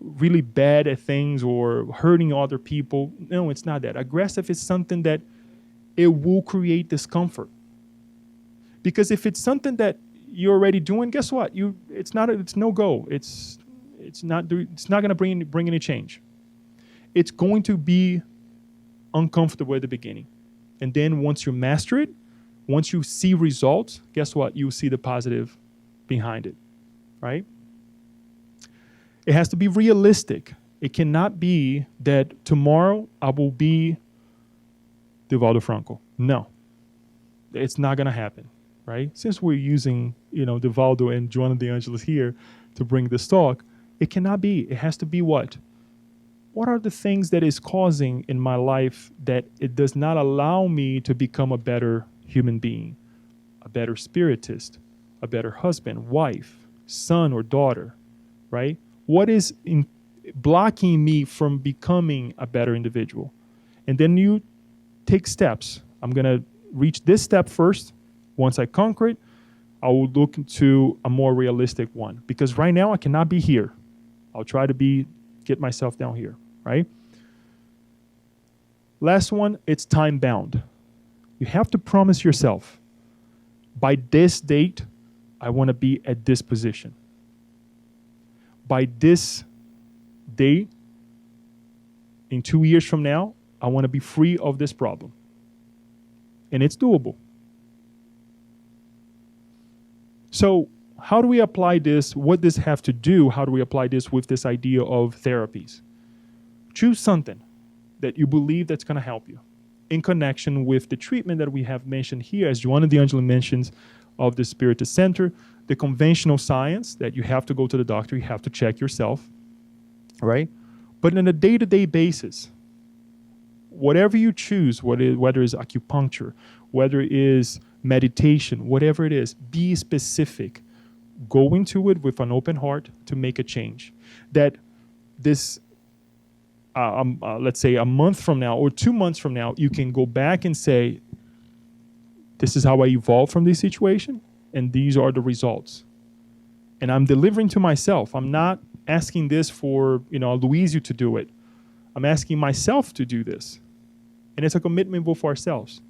really bad at things or hurting other people, no, it's not that. Aggressive is something that it will create discomfort. Because if it's something that you're already doing, guess what? It's no go. It's not going to bring any change. It's going to be uncomfortable at the beginning. And then once you master it, once you see results, guess what? You see the positive behind it, right? It has to be realistic. It cannot be that tomorrow I will be Divaldo Franco. No, it's not going to happen, right? Since we're using, Divaldo and Joanna de Angelis here to bring this talk, it cannot be. It has to be what? What are the things that is causing in my life that it does not allow me to become a better human being, a better spiritist, a better husband, wife, son, or daughter, right? What is blocking me from becoming a better individual? And then you take steps. I'm going to reach this step first. Once I conquer it, I will look into a more realistic one. Because right now I cannot be here. I'll try to get myself down here, right? Last one, it's time bound. You have to promise yourself, by this date, I want to be at this position. By this date, in 2 years from now, I want to be free of this problem. And it's doable. So how do we apply this? What does this have to do? How do we apply this with this idea of therapies? Choose something that you believe that's going to help you in connection with the treatment that we have mentioned here, as Joanna de Angelis mentions, of the Spiritist Center, the conventional science that you have to go to the doctor, you have to check yourself, right? But on a day-to-day basis, whatever you choose, whether it's acupuncture, whether it is meditation, whatever it is, be specific. Go into it with an open heart to make a change. That this, let's say a month from now or 2 months from now, you can go back and say, this is how I evolved from this situation, and these are the results. And I'm delivering to myself. I'm not asking this for, Louisio to do it. I'm asking myself to do this. And it's a commitment both for ourselves.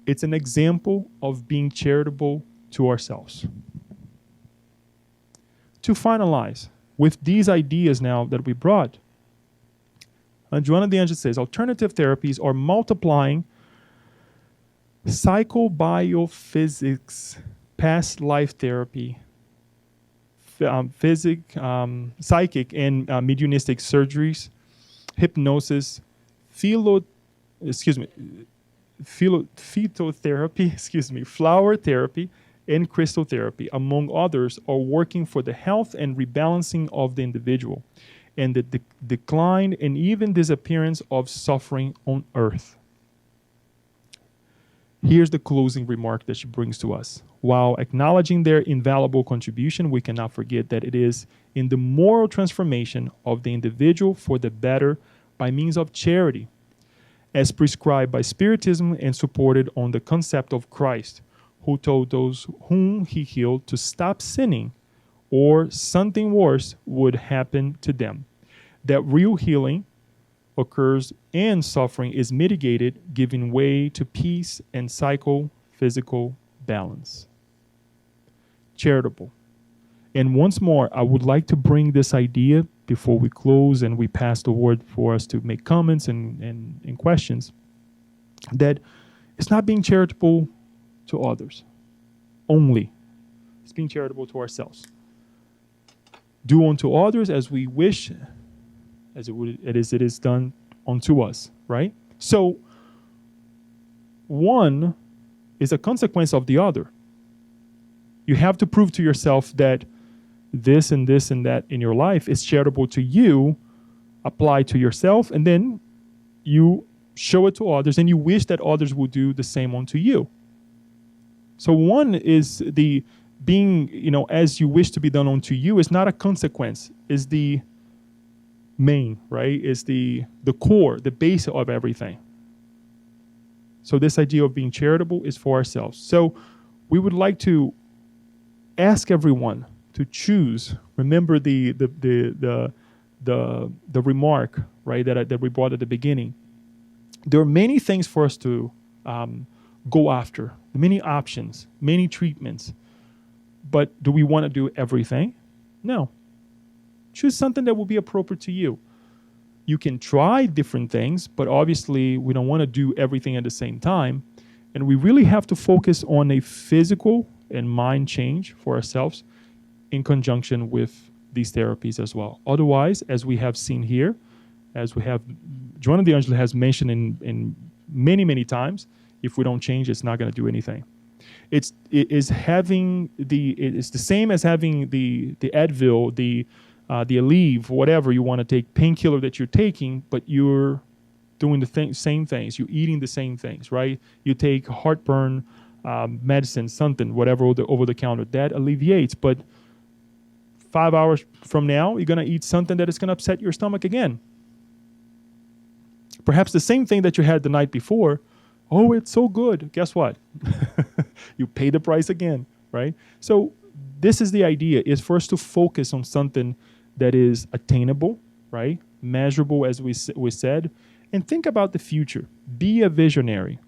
It's an example of being charitable to ourselves. To finalize, with these ideas now that we brought, Joanna de Angelis says, alternative therapies are multiplying psychobiophysics, past life therapy, psychic and mediumistic surgeries, hypnosis, phytotherapy, flower therapy, and crystal therapy, among others, are working for the health and rebalancing of the individual and the decline and even disappearance of suffering on earth. Here's the closing remark that she brings to us. While acknowledging their invaluable contribution, we cannot forget that it is in the moral transformation of the individual for the better by means of charity, as prescribed by Spiritism and supported on the concept of Christ, who told those whom he healed to stop sinning, or something worse would happen to them. That real healing occurs and suffering is mitigated, giving way to peace and psycho-physical balance. Charitable. And once more, I would like to bring this idea before we close and we pass the word for us to make comments and questions, that it's not being charitable to others only. It's being charitable to ourselves. Do unto others as we wish, as it is done unto us, right? So one is a consequence of the other. You have to prove to yourself that this and this and that in your life is charitable to you, apply to yourself, and then you show it to others, and you wish that others will do the same unto you. So one is the being, as you wish to be done unto you is not a consequence, is the main, right? Is the core, the base of everything. So this idea of being charitable is for ourselves. So we would like to ask everyone to choose. Remember the remark, right, that we brought at the beginning. There are many things for us to go after, many options, many treatments. But do we want to do everything? No. Choose something that will be appropriate to you. You can try different things, but obviously we don't want to do everything at the same time. And we really have to focus on a physical and mind change for ourselves in conjunction with these therapies as well. Otherwise, as we have seen here, as we have, Joanna de Angelis has mentioned in many, many times, if we don't change, it's not going to do anything. It is the same as having the Advil, the Aleve, whatever you want to take, painkiller that you're taking, but you're doing the same things. You're eating the same things, right? You take heartburn medicine, something, whatever over the counter, that alleviates. But 5 hours from now, you're going to eat something that is going to upset your stomach again. Perhaps the same thing that you had the night before. Oh, it's so good. Guess what? You pay the price again, right? So this is the idea, is for us to focus on something that is attainable, right? Measurable, as we said, and think about the future. Be a visionary.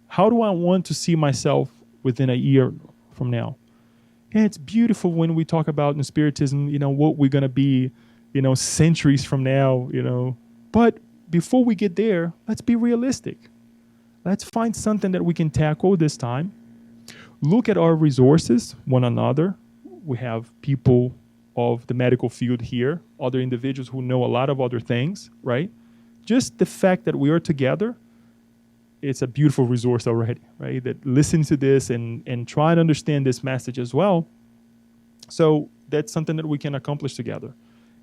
How do I want to see myself within a year from now? And it's beautiful when we talk about in Spiritism, what we're going to be, centuries from now, But before we get there, let's be realistic. Let's find something that we can tackle this time. Look at our resources, one another. We have people of the medical field here, other individuals who know a lot of other things, right? Just the fact that we are together, it's a beautiful resource already, right? That listen to this and try and understand this message as well. So that's something that we can accomplish together.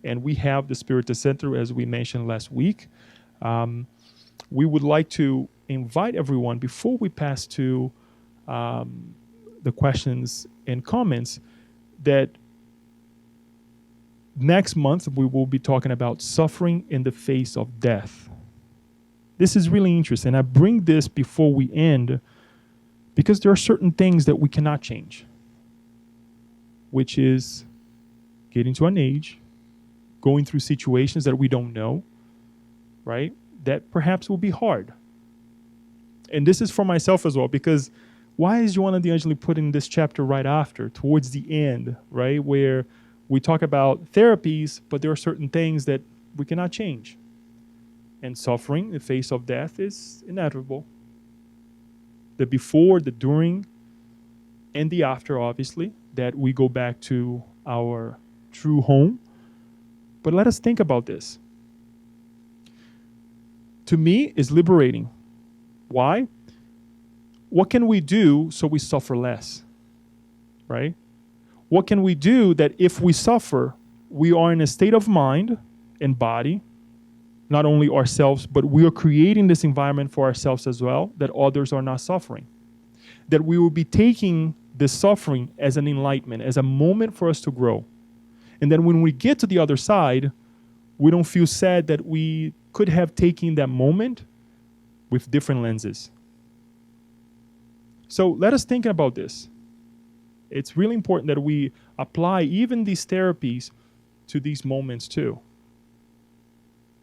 And we have the Spirit Center, as we mentioned last week. We would like to invite everyone, before we pass to the questions and comments, that next month we will be talking about suffering in the face of death. This is really interesting. I bring this before we end because there are certain things that we cannot change, which is getting to an age, going through situations that we don't know, right? That perhaps will be hard. And this is for myself as well, because why is Joanna de Angelis putting this chapter right after, towards the end, right? Where we talk about therapies, but there are certain things that we cannot change. And suffering in the face of death is inevitable. The before, the during, and the after, obviously, that we go back to our true home. But let us think about this. To me, is liberating. Why? What can we do so we suffer less? Right? What can we do that if we suffer, we are in a state of mind and body, not only ourselves, but we are creating this environment for ourselves as well, that others are not suffering. That we will be taking this suffering as an enlightenment, as a moment for us to grow. And then when we get to the other side, we don't feel sad that we could have taken that moment with different lenses. So let us think about this. It's really important that we apply even these therapies to these moments too,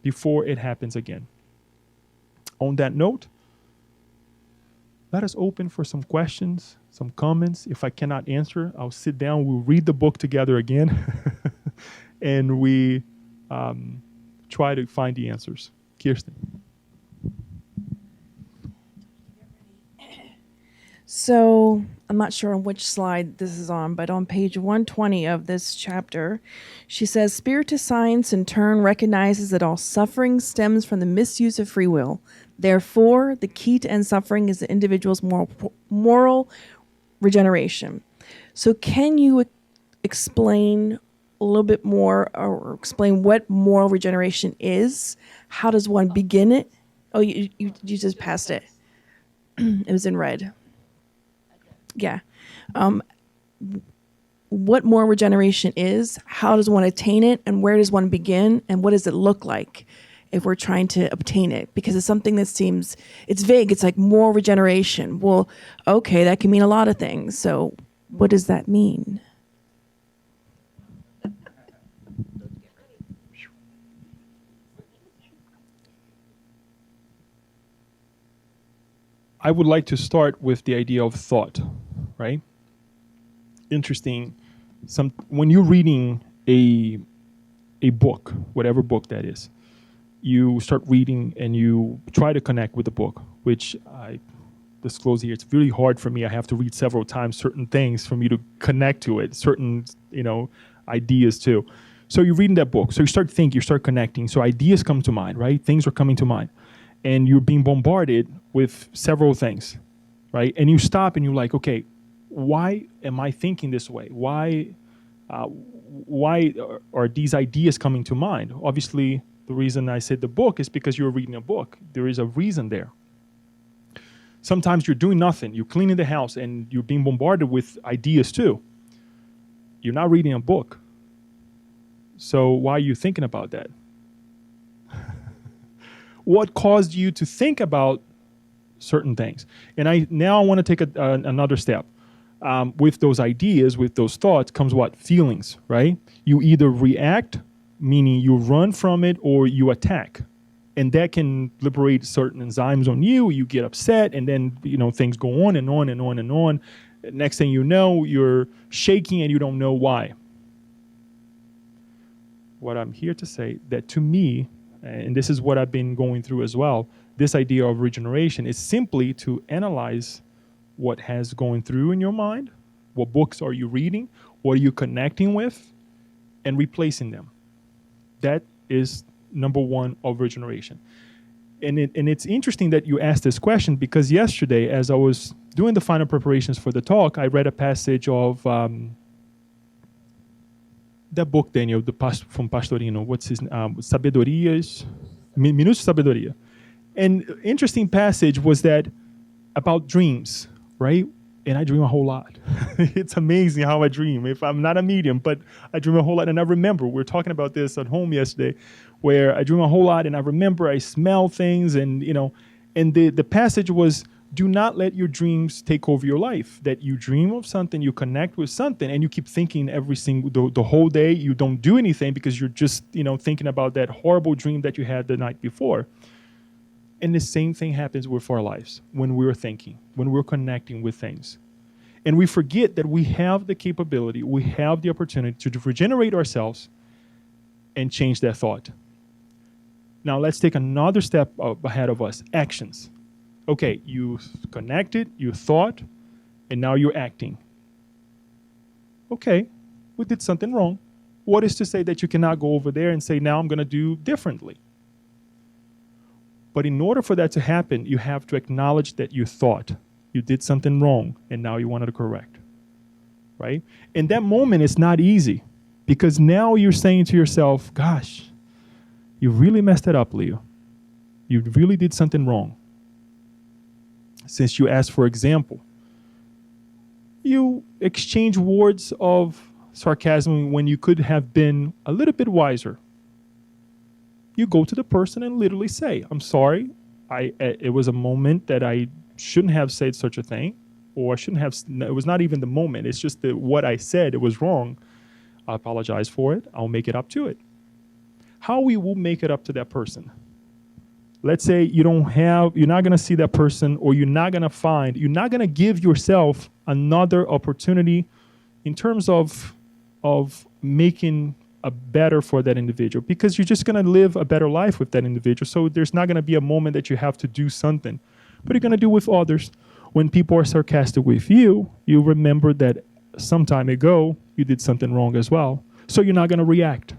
before it happens again. On that note, let us open for some questions, some comments. If I cannot answer, I'll sit down, we'll read the book together again, and we try to find the answers. Kirsten. So I'm not sure on which slide this is on, but on page 120 of this chapter, she says, Spiritist science in turn recognizes that all suffering stems from the misuse of free will. Therefore, the key to end suffering is the individual's moral regeneration. So can you explain a little bit more, or explain what moral regeneration is? How does one begin it? Oh, you just passed it. It was in red. Yeah. What moral regeneration is, how does one attain it, and where does one begin, and what does it look like if we're trying to obtain it? Because it's something that seems, it's vague. It's like moral regeneration. Well, okay, that can mean a lot of things. So what does that mean? I would like to start with the idea of thought, right? Interesting. When you're reading a book, whatever book that is, you start reading and you try to connect with the book, which I disclose here. It's really hard for me. I have to read several times certain things for me to connect to it, certain, ideas too. So you're reading that book. So you start thinking, you start connecting. So ideas come to mind, right? Things are coming to mind. And you're being bombarded with several things, right? And you stop and you're like, okay, why am I thinking this way? Why are these ideas coming to mind? Obviously, the reason I said the book is because you're reading a book. There is a reason there. Sometimes you're doing nothing. You're cleaning the house and you're being bombarded with ideas too. You're not reading a book. So why are you thinking about that? What caused you to think about certain things? And now I want to take another step. With those ideas, with those thoughts comes what? Feelings, right? You either react, meaning you run from it, or you attack. And that can liberate certain enzymes on you. You get upset, and then things go on and on and on and on. Next thing you know, you're shaking and you don't know why. What I'm here to say, that to me, and this is what I've been going through as well, this idea of regeneration is simply to analyze what has going through in your mind, what books are you reading, what are you connecting with, and replacing them. That is number one of regeneration. And it's interesting that you asked this question, because yesterday, as I was doing the final preparations for the talk, I read a passage of that book, Daniel, from Pastorino. What's his name? Sabedorias, Minutos de Sabedoria. And interesting passage was that about dreams, right? And I dream a whole lot. It's amazing how I dream. If I'm not a medium, but I dream a whole lot. And I remember, we were talking about this at home yesterday, where I dream a whole lot and I remember I smell things and, and the passage was, do not let your dreams take over your life. That you dream of something, you connect with something, and you keep thinking every single, the whole day, you don't do anything because you're just, thinking about that horrible dream that you had the night before. And the same thing happens with our lives when we're thinking, when we're connecting with things. And we forget that we have the capability, we have the opportunity to regenerate ourselves and change that thought. Now let's take another step ahead of us, actions. Okay, you connected, you thought, and now you're acting. Okay, we did something wrong. What is to say that you cannot go over there and say, now I'm going to do differently? But in order for that to happen, you have to acknowledge that you thought you did something wrong, and now you wanted to correct, right? And that moment is not easy, because now you're saying to yourself, gosh, you really messed it up, Leo. You really did something wrong. Since you asked for example, you exchange words of sarcasm when you could have been a little bit wiser. You go to the person and literally say, I'm sorry, it was a moment that I shouldn't have said such a thing, or I shouldn't have, it was not even the moment, it's just that what I said, it was wrong. I apologize for it, I'll make it up to it. How we will make it up to that person? Let's say you're not going to see that person, or you're not going to give yourself another opportunity in terms of making a better for that individual, because you're just going to live a better life with that individual. So there's not going to be a moment that you have to do something, but you're going to do with others. When people are sarcastic with you, you remember that some time ago you did something wrong as well. So you're not going to react.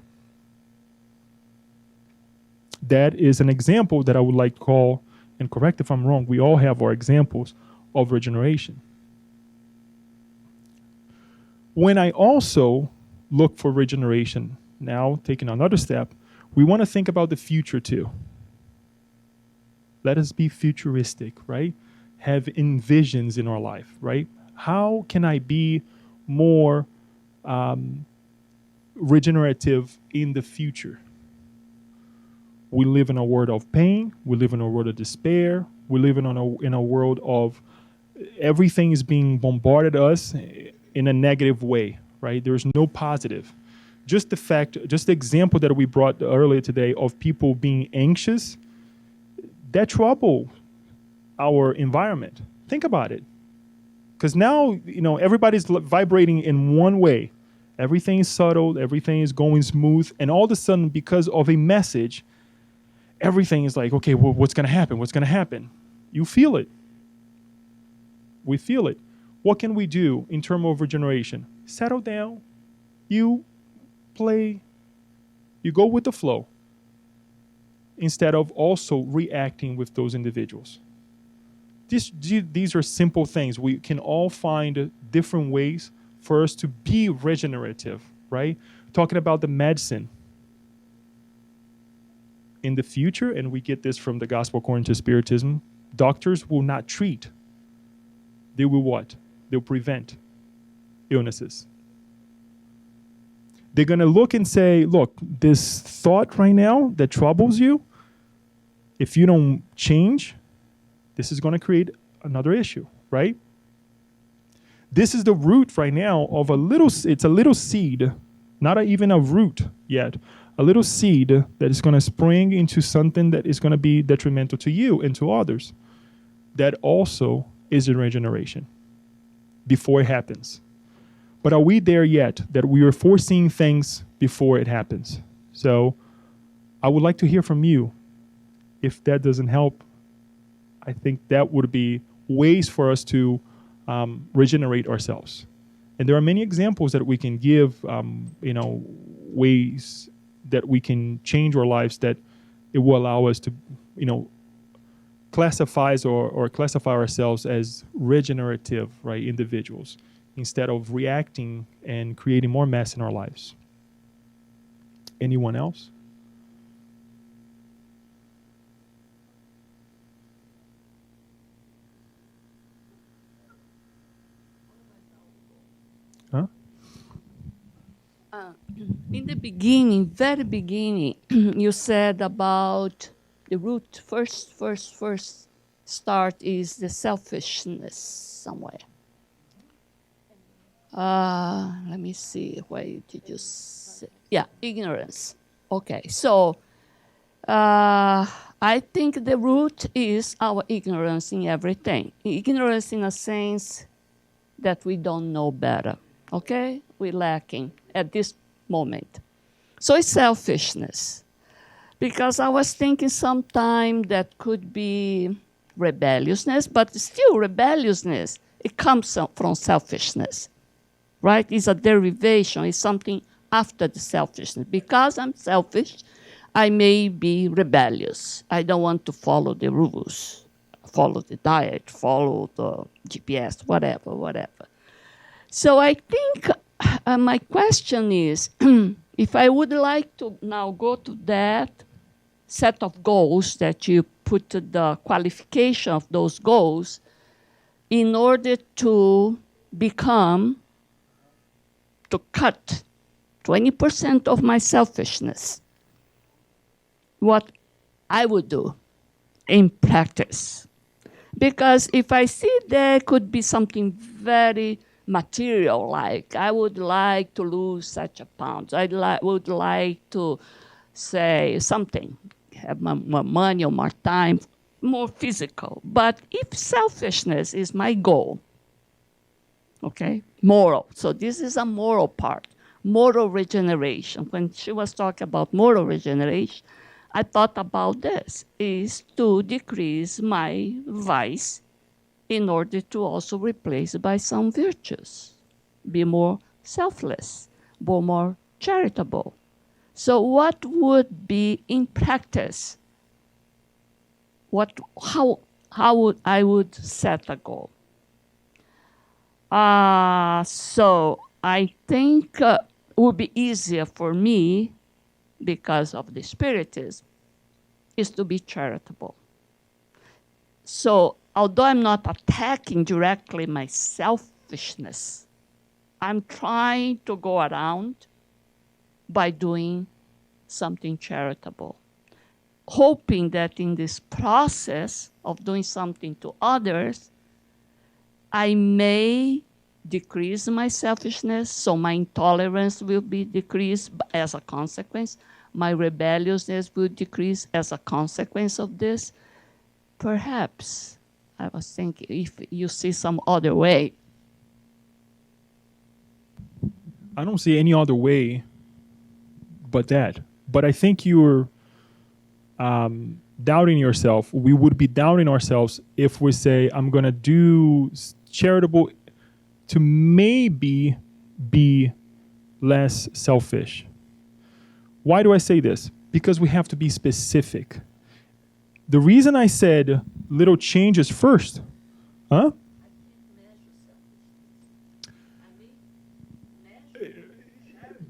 That is an example that I would like to call, and correct if I'm wrong, we all have our examples of regeneration. When I also look for regeneration, now taking another step, we want to think about the future too. Let us be futuristic, right? Have envisions in our life, right? How can I be more regenerative in the future? We live in a world of pain. We live in a world of despair. We live in a world of everything is being bombarded us in a negative way, right? There's no positive. Just the example that we brought earlier today of people being anxious, that trouble our environment. Think about it. Because now, everybody's vibrating in one way. Everything is subtle, everything is going smooth, and all of a sudden, because of a message, everything is like, okay, well, what's going to happen? What's going to happen? You feel it. We feel it. What can we do in terms of regeneration? Settle down. You play. You go with the flow instead of also reacting with those individuals. These are simple things. We can all find different ways for us to be regenerative, right? Talking about the medicine. In the future, and we get this from the Gospel according to Spiritism, doctors will not treat. They will what? They'll prevent illnesses. They're going to look and say, look, this thought right now that troubles you, if you don't change, this is going to create another issue, right? This is the root right now of it's a little seed, not even a root yet, a little seed that is going to spring into something that is going to be detrimental to you and to others. That also is a regeneration before it happens. But are we there yet that we are foreseeing things before it happens? So I would like to hear from you. If that doesn't help, I think that would be ways for us to regenerate ourselves. And there are many examples that we can give, ways that we can change our lives that it will allow us to, classify ourselves as regenerative, right, individuals, instead of reacting and creating more mess in our lives. Anyone else? Huh? In the beginning, very beginning, you said about the root, first start is the selfishness somewhere. Let me see, where did you say? Yeah, ignorance. Okay, so I think the root is our ignorance in everything. Ignorance in a sense that we don't know better, okay? We're lacking at this moment. So it's selfishness. Because I was thinking sometime that could be rebelliousness, but still rebelliousness, it comes from selfishness, right? It's a derivation, it's something after the selfishness. Because I'm selfish, I may be rebellious. I don't want to follow the rules, follow the diet, follow the GPS, whatever. So I think my question is, if I would like to now go to that set of goals that you put the qualification of those goals in order to cut 20% of my selfishness, what I would do in practice. Because if I see there could be something very material, like I would like to lose such a pound, would like to say something, have more money or more time, more physical. But if selfishness is my goal, okay, moral. So this is a moral part, moral regeneration. When she was talking about moral regeneration, I thought about this, is to decrease my vice in order to also replace by some virtues, be more selfless, be more charitable. So what would be in practice? How would I would set a goal? So I think it would be easier for me, because of the Spiritism, is to be charitable. So although I'm not attacking directly my selfishness, I'm trying to go around by doing something charitable, hoping that in this process of doing something to others, I may decrease my selfishness, so my intolerance will be decreased as a consequence. My rebelliousness will decrease as a consequence of this. Perhaps, I was thinking, if you see some other way. I don't see any other way but that. But I think you're doubting yourself. We would be doubting ourselves if we say, I'm going to do charitable to maybe be less selfish. Why do I say this? Because we have to be specific. The reason I said little changes first, huh?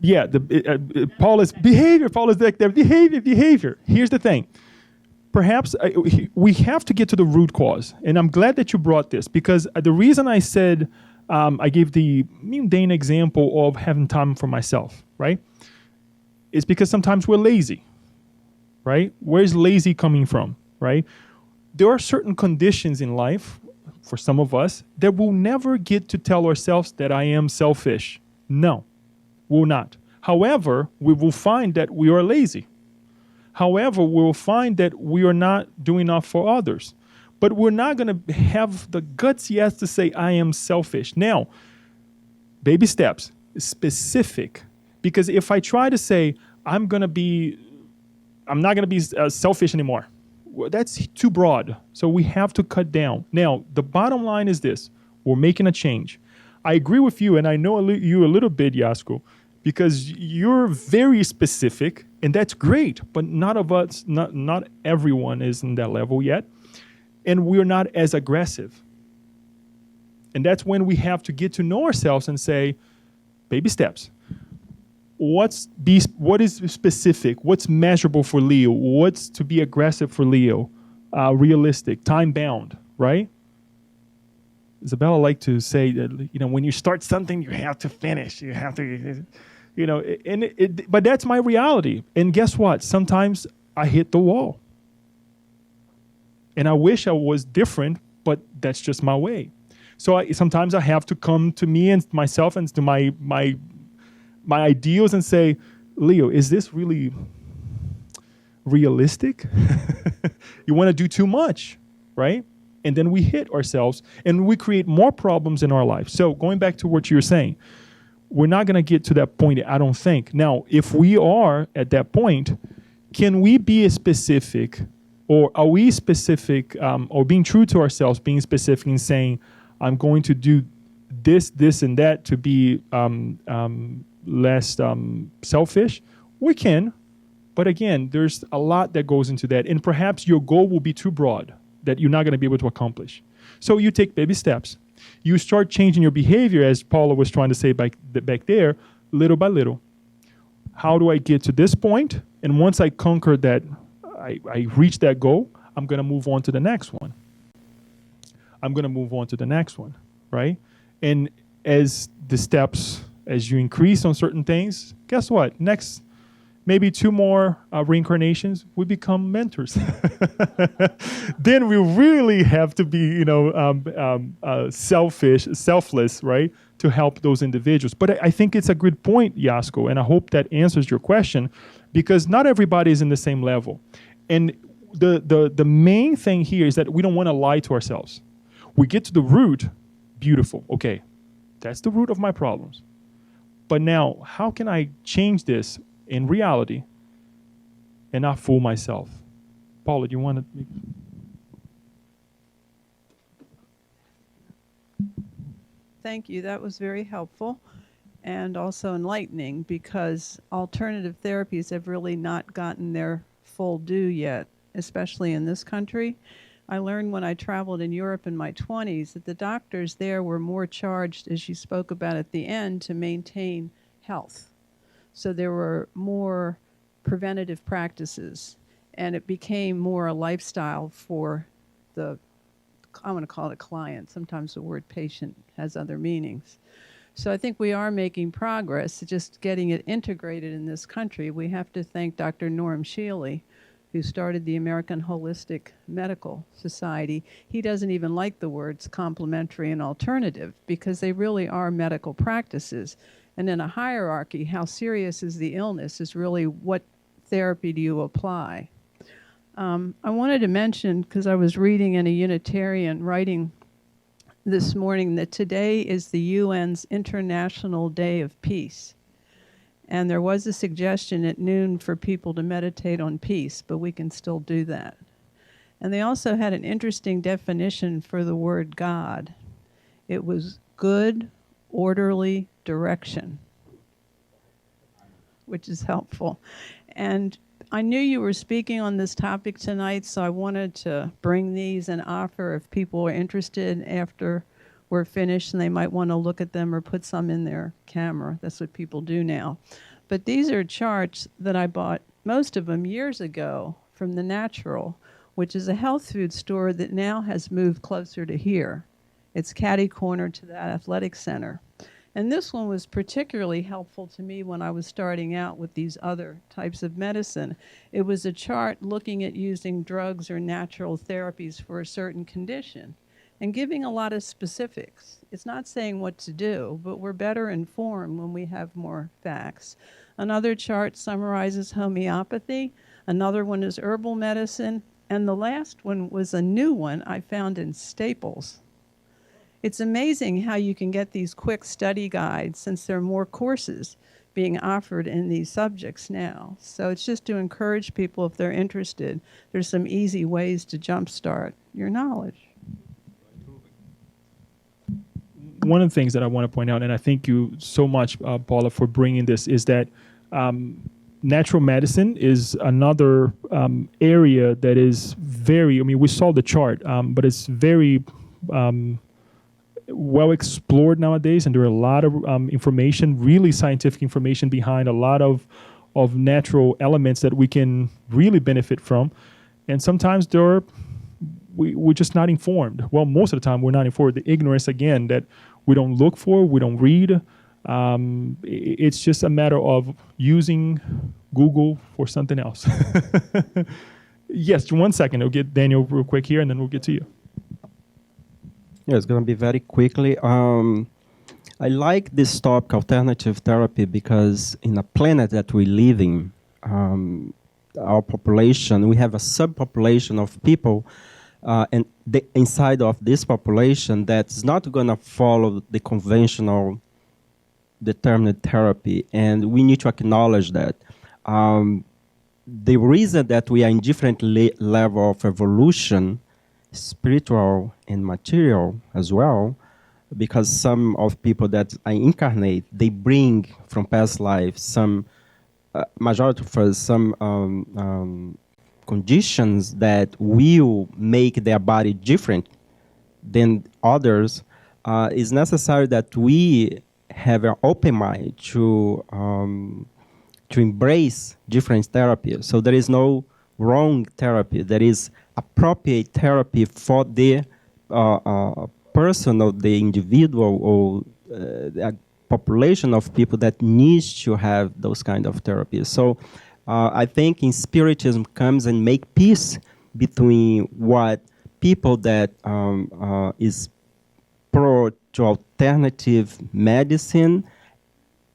Yeah, Paul is behavior. Paul is like that. Behavior. Here's the thing. Perhaps we have to get to the root cause. And I'm glad that you brought this, because the reason I said, I gave the mundane example of having time for myself, right? It's because sometimes we're lazy, right? Where's lazy coming from, right? There are certain conditions in life, for some of us, that we'll never get to tell ourselves that I am selfish. No, we'll not. However, we will find that we are lazy. However, we'll find that we are not doing enough for others. But we're not going to have the guts yet to say, I am selfish. Now, baby steps, specific. Because if I try to say, I'm not going to be selfish anymore, well, that's too broad. So we have to cut down. Now, the bottom line is this. We're making a change. I agree with you, and I know you a little bit, Jasko, because you're very specific, and that's great. But not everyone is in that level yet. And we're not as aggressive. And that's when we have to get to know ourselves and say, baby steps. What is specific? What's measurable for Leo? What's to be aggressive for Leo? Realistic, time-bound, right? Isabella liked to say that, when you start something, you have to finish. You have to, but that's my reality. And guess what? Sometimes I hit the wall. And I wish I was different, but that's just my way. So sometimes I have to come to me and myself and to my ideals and say, Leo, is this really realistic? You want to do too much, right? And then we hit ourselves and we create more problems in our life. So going back to what you're saying, we're not going to get to that point, I don't think. Now, if we are at that point, can we be specific? Or are we specific, or being true to ourselves, being specific and saying, I'm going to do this, and that to be less selfish? We can. But again, there's a lot that goes into that. And perhaps your goal will be too broad that you're not going to be able to accomplish. So you take baby steps. You start changing your behavior, as Paula was trying to say back there, little by little. How do I get to this point? And once I conquer that, I reach that goal, I'm going to move on to the next one. Right? And as the steps, as you increase on certain things, guess what? Next, maybe 2 more reincarnations, we become mentors. Then we really have to be, selfless, right? To help those individuals. But I think it's a good point, Jasko, and I hope that answers your question, because not everybody is in the same level. And the main thing here is that we don't want to lie to ourselves. We get to the root, beautiful. Okay, that's the root of my problems. But now, how can I change this in reality and not fool myself? Paula, do you want to? Thank you. That was very helpful and also enlightening, because alternative therapies have really not gotten their full due yet, especially in this country. I learned when I traveled in Europe in my 20s that the doctors there were more charged, as you spoke about at the end, to maintain health. So there were more preventative practices, and it became more a lifestyle for the, I'm going to call it a client. Sometimes the word patient has other meanings. So I think we are making progress, just getting it integrated in this country. We have to thank Dr. Norm Shealy, who started the American Holistic Medical Society. He doesn't even like the words complementary and alternative, because they really are medical practices. And in a hierarchy, how serious is the illness is really what therapy do you apply. I wanted to mention, because I was reading in a Unitarian writing this morning, that today is the UN's International Day of Peace. And there was a suggestion at noon for people to meditate on peace, but we can still do that. And they also had an interesting definition for the word God. It was good, orderly direction, which is helpful. And I knew you were speaking on this topic tonight, so I wanted to bring these and offer if people are interested after we're finished, and they might want to look at them or put some in their camera. That's what people do now. But these are charts that I bought, most of them years ago, from The Natural, which is a health food store that now has moved closer to here. It's catty-corner to that athletic center. And this one was particularly helpful to me when I was starting out with these other types of medicine. It was a chart looking at using drugs or natural therapies for a certain condition and giving a lot of specifics. It's not saying what to do, but we're better informed when we have more facts. Another chart summarizes homeopathy. Another one is herbal medicine. And the last one was a new one I found in Staples. It's amazing how you can get these quick study guides, since there are more courses being offered in these subjects now. So it's just to encourage people, if they're interested, there's some easy ways to jumpstart your knowledge. One of the things that I want to point out, and I thank you so much, Paula, for bringing this, is that natural medicine is another area that is very, I mean, we saw the chart, but it's very well explored nowadays, and there are a lot of information, really scientific information behind a lot of natural elements that we can really benefit from. And sometimes we're just not informed. Well, most of the time we're not informed. The ignorance, again, that we don't look for, we don't read. It's just a matter of using Google for something else. Yes, 1 second. I'll get Daniel real quick here, and then we'll get to you. Yeah, it's going to be very quickly. I like this topic, alternative therapy, because in a planet that we live in, our population, we have a subpopulation of people, and inside of this population that's not going to follow the conventional determined therapy, and we need to acknowledge that. The reason that we are in different level of evolution, spiritual and material as well, because some of people that I incarnate, they bring from past lives some, majority of us, some conditions that will make their body different than others. It's necessary that we have an open mind to embrace different therapies. So there is no wrong therapy. There is appropriate therapy for the person or the individual or the population of people that needs to have those kind of therapies. So I think in Spiritism comes and make peace between what people that is pro to alternative medicine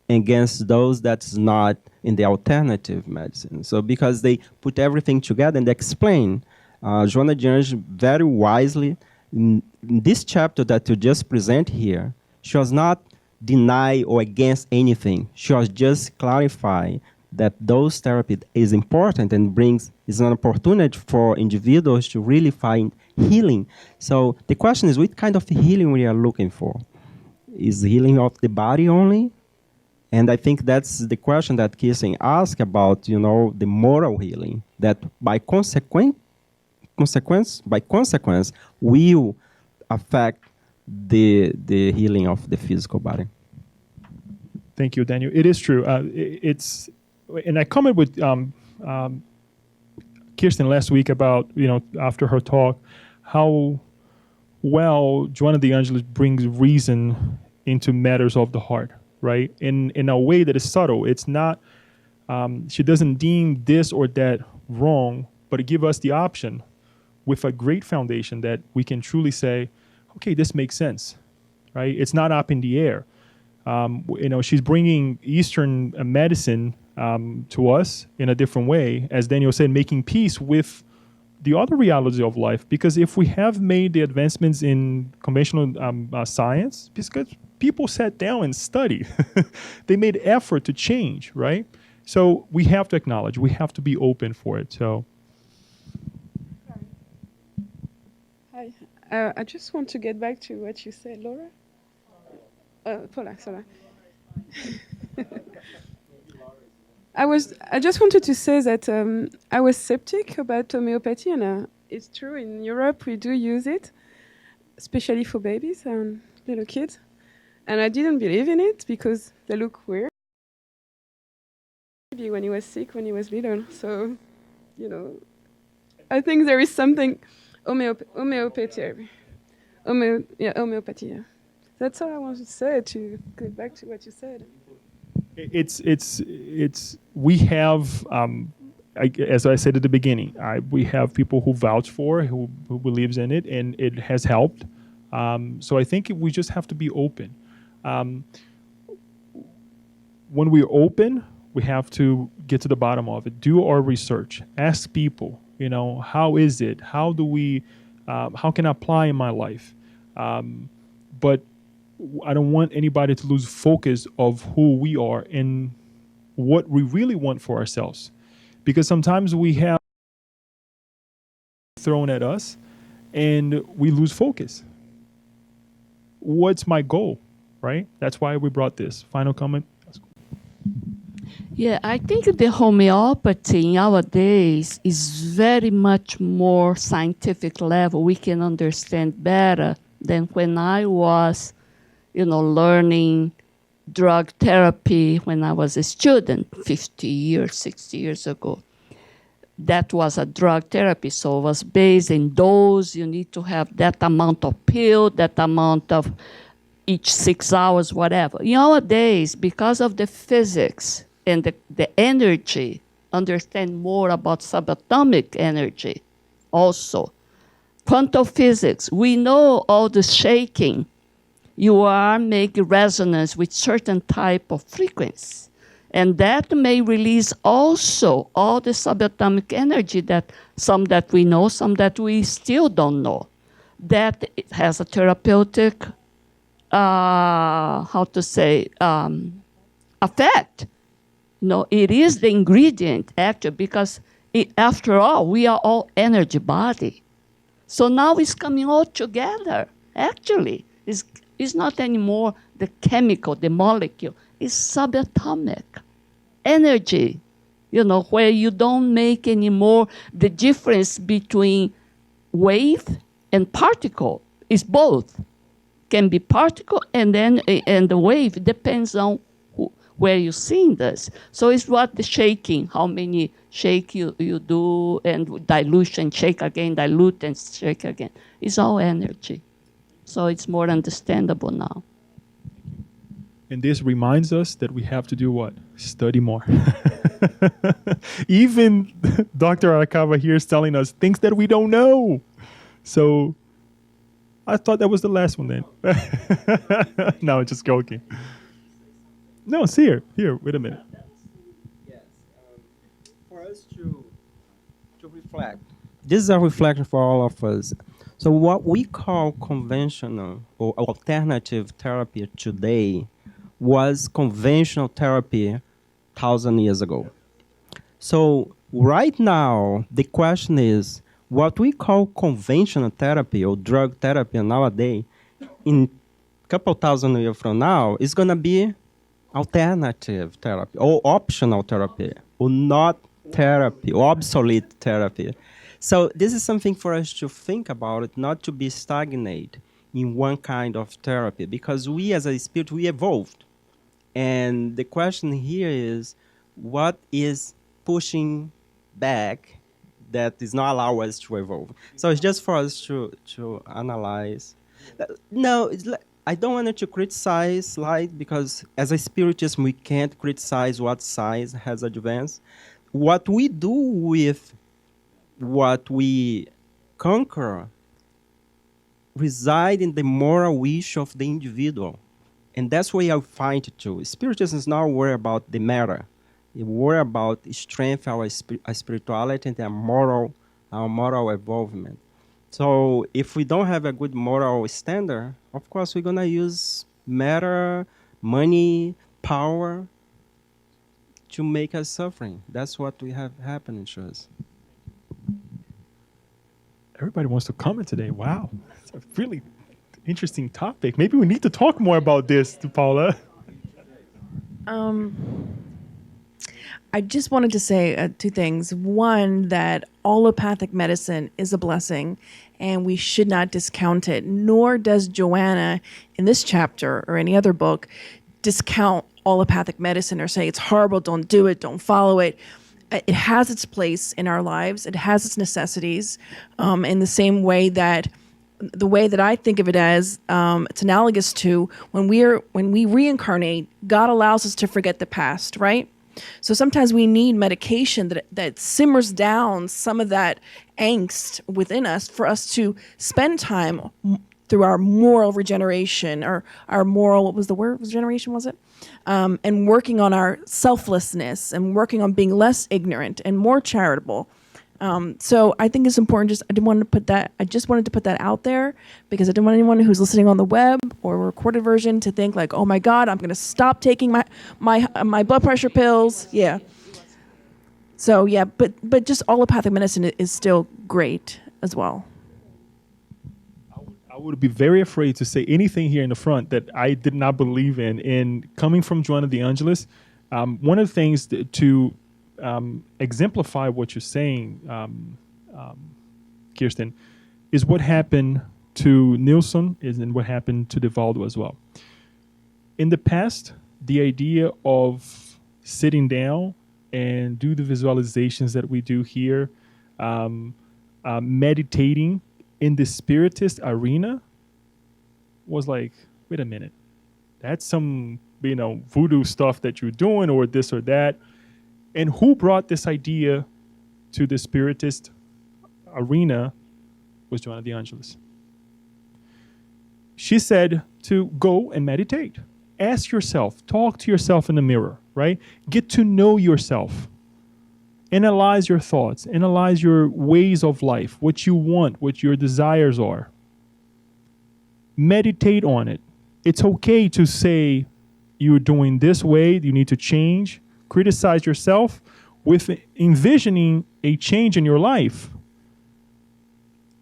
against those that's not in the alternative medicine. So because they put everything together and explain, Joanna de Angelis very wisely, in this chapter that you just present here, she was not deny or against anything. She was just clarifying that those therapy is important and is an opportunity for individuals to really find healing. So the question is, what kind of healing we are looking for? Is healing of the body only? And I think that's the question that Kirsten asked about, the moral healing, that by consequence will affect the healing of the physical body. Thank you, Daniel. It is true. And I commented with Kirsten last week about, after her talk, how well Joanna de Angelis brings reason into matters of the heart, right? In a way that is subtle. It's not, she doesn't deem this or that wrong, but it gives us the option with a great foundation that we can truly say, okay, this makes sense, right? It's not up in the air. She's bringing Eastern medicine to us in a different way, as Daniel said, making peace with the other reality of life. Because if we have made the advancements in conventional science, because people sat down and studied, they made effort to change, right? So we have to acknowledge, we have to be open for it. So. Hi, I just want to get back to what you said, Laura. Paula, sorry. I just wanted to say that I was skeptic about homeopathy, and it's true, in Europe we do use it, especially for babies and little kids. And I didn't believe in it because they look weird. Maybe when he was sick, when he was little. So, I think there is something homeopathy. Homeopathy. Yeah. That's all I wanted to say, to go back to what you said. We have, as I said at the beginning, we have people who vouch for, who believes in it, and it has helped. So I think we just have to be open. When we're open, we have to get to the bottom of it. Do our research. Ask people, how is it? How can I apply in my life? But I don't want anybody to lose focus of who we are and what we really want for ourselves. Because sometimes we have thrown at us and we lose focus. What's my goal, right? That's why we brought this. Final comment? Yeah, I think the homeopathy nowadays is very much more scientific level. We can understand better than when I was, learning drug therapy when I was a student 50 years, 60 years ago. That was a drug therapy, so it was based in dose. You need to have that amount of pill, that amount of each 6 hours, whatever. Nowadays, because of the physics and the energy, understand more about subatomic energy also. Quantum physics, we know all the shaking. You are making resonance with certain type of frequency. And that may release also all the subatomic energy, that some that we know, some that we still don't know. That it has a therapeutic, effect. It is the ingredient, actually, because after all, we are all energy body. So now it's coming all together, actually. It's not anymore the chemical, the molecule. It's subatomic energy, where you don't make anymore the difference between wave and particle. It's both. Can be particle and the wave. It depends on where you're seeing this. So it's what the shaking, how many shake you do, and dilution, shake again, dilute and shake again. It's all energy. So it's more understandable now. And this reminds us that we have to do what? Study more. Even Dr. Arakawa here is telling us things that we don't know. So I thought that was the last one then. No, just joking. No, it's here. Here, wait a minute. Yes, for us to reflect. This is a reflection for all of us. So what we call conventional or alternative therapy today was conventional therapy 1,000 years ago. So right now, the question is, what we call conventional therapy or drug therapy nowadays, in a couple thousand years from now, is going to be alternative therapy or optional therapy or not therapy or obsolete therapy. So this is something for us to think about it, not to be stagnate in one kind of therapy, because we as a spirit, we evolved. And the question here is, what is pushing back that is not allow us to evolve? So it's just for us to analyze. No, it's like, I don't want to criticize light, because as a spiritist, we can't criticize what science has advanced. What we do with what we conquer reside in the moral wish of the individual. And that's where I find it too. Spiritism is not worried about the matter. It worry about strength, our spirituality, and our moral evolvement. So if we don't have a good moral standard, of course we're going to use matter, money, power to make us suffering. That's what we have happening to us. Everybody wants to comment today. Wow. It's a really interesting topic. Maybe we need to talk more about this, Paula. I just wanted to say two things. One, that allopathic medicine is a blessing and we should not discount it, nor does Joanna in this chapter or any other book discount allopathic medicine or say it's horrible, don't do it, don't follow it. It has its place in our lives. It has its necessities in the same way that the way that I think of it as it's analogous to when we reincarnate, God allows us to forget the past, right? So sometimes we need medication that simmers down some of that angst within us for us to spend time through our moral regeneration or our moral, what was the word? Regeneration, was it? And working on our selflessness and working on being less ignorant and more charitable. So I think it's important. I just wanted to put that out there because I didn't want anyone who's listening on the web or a recorded version to think like, oh my God, I'm going to stop taking my blood pressure pills. Yeah. So yeah, but just allopathic medicine is still great as well. I would be very afraid to say anything here in the front that I did not believe in. And coming from Joanna de Angelis, one of the things to exemplify what you're saying, Kirsten, is what happened to Nilsson and what happened to Divaldo as well. In the past, the idea of sitting down and do the visualizations that we do here, meditating in the spiritist arena was like, wait a minute, that's some, voodoo stuff that you're doing or this or that. And who brought this idea to the spiritist arena was Joanna de Angelis. She said to go and meditate. Ask yourself, talk to yourself in the mirror, right? Get to know yourself. Analyze your thoughts, analyze your ways of life, what you want, what your desires are. Meditate on it. It's okay to say you're doing this way, you need to change. Criticize yourself with envisioning a change in your life.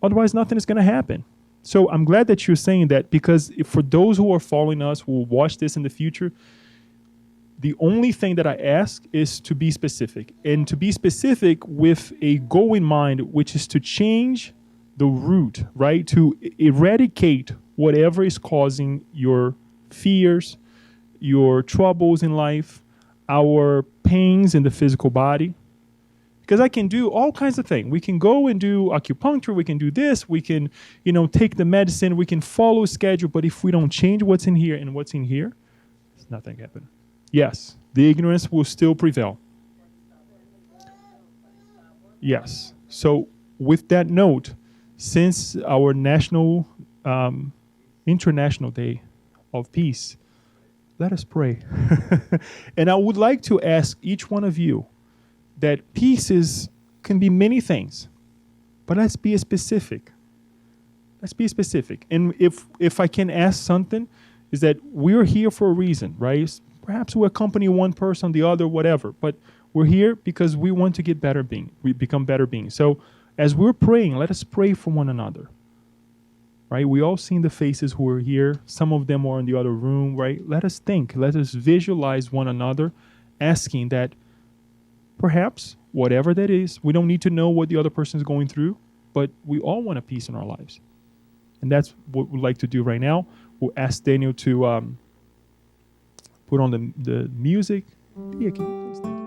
Otherwise, nothing is going to happen. So I'm glad that you're saying that, because for those who are following us, who will watch this in the future, the only thing that I ask is to be specific, and to be specific with a goal in mind, which is to change the root, right? To eradicate whatever is causing your fears, your troubles in life, our pains in the physical body. Because I can do all kinds of things. We can go and do acupuncture. We can do this. We can, take the medicine. We can follow a schedule. But if we don't change what's in here and what's in here, it's nothing happen. Yes, the ignorance will still prevail. Yes. So with that note, since our International Day of Peace, let us pray. And I would like to ask each one of you that peace can be many things, but let's be specific. Let's be specific. And if I can ask something, is that we're here for a reason, right? Perhaps we accompany one person, the other, whatever, but we're here because we want to get better being. We become better beings. So as we're praying, let us pray for one another, right? We all seen the faces who are here. Some of them are in the other room, right? Let us think. Let us visualize one another, asking that perhaps whatever that is, we don't need to know what the other person is going through, but we all want a peace in our lives. And that's what we'd like to do right now. We'll ask Daniel to put on the music. Yeah, can you please? Thank you.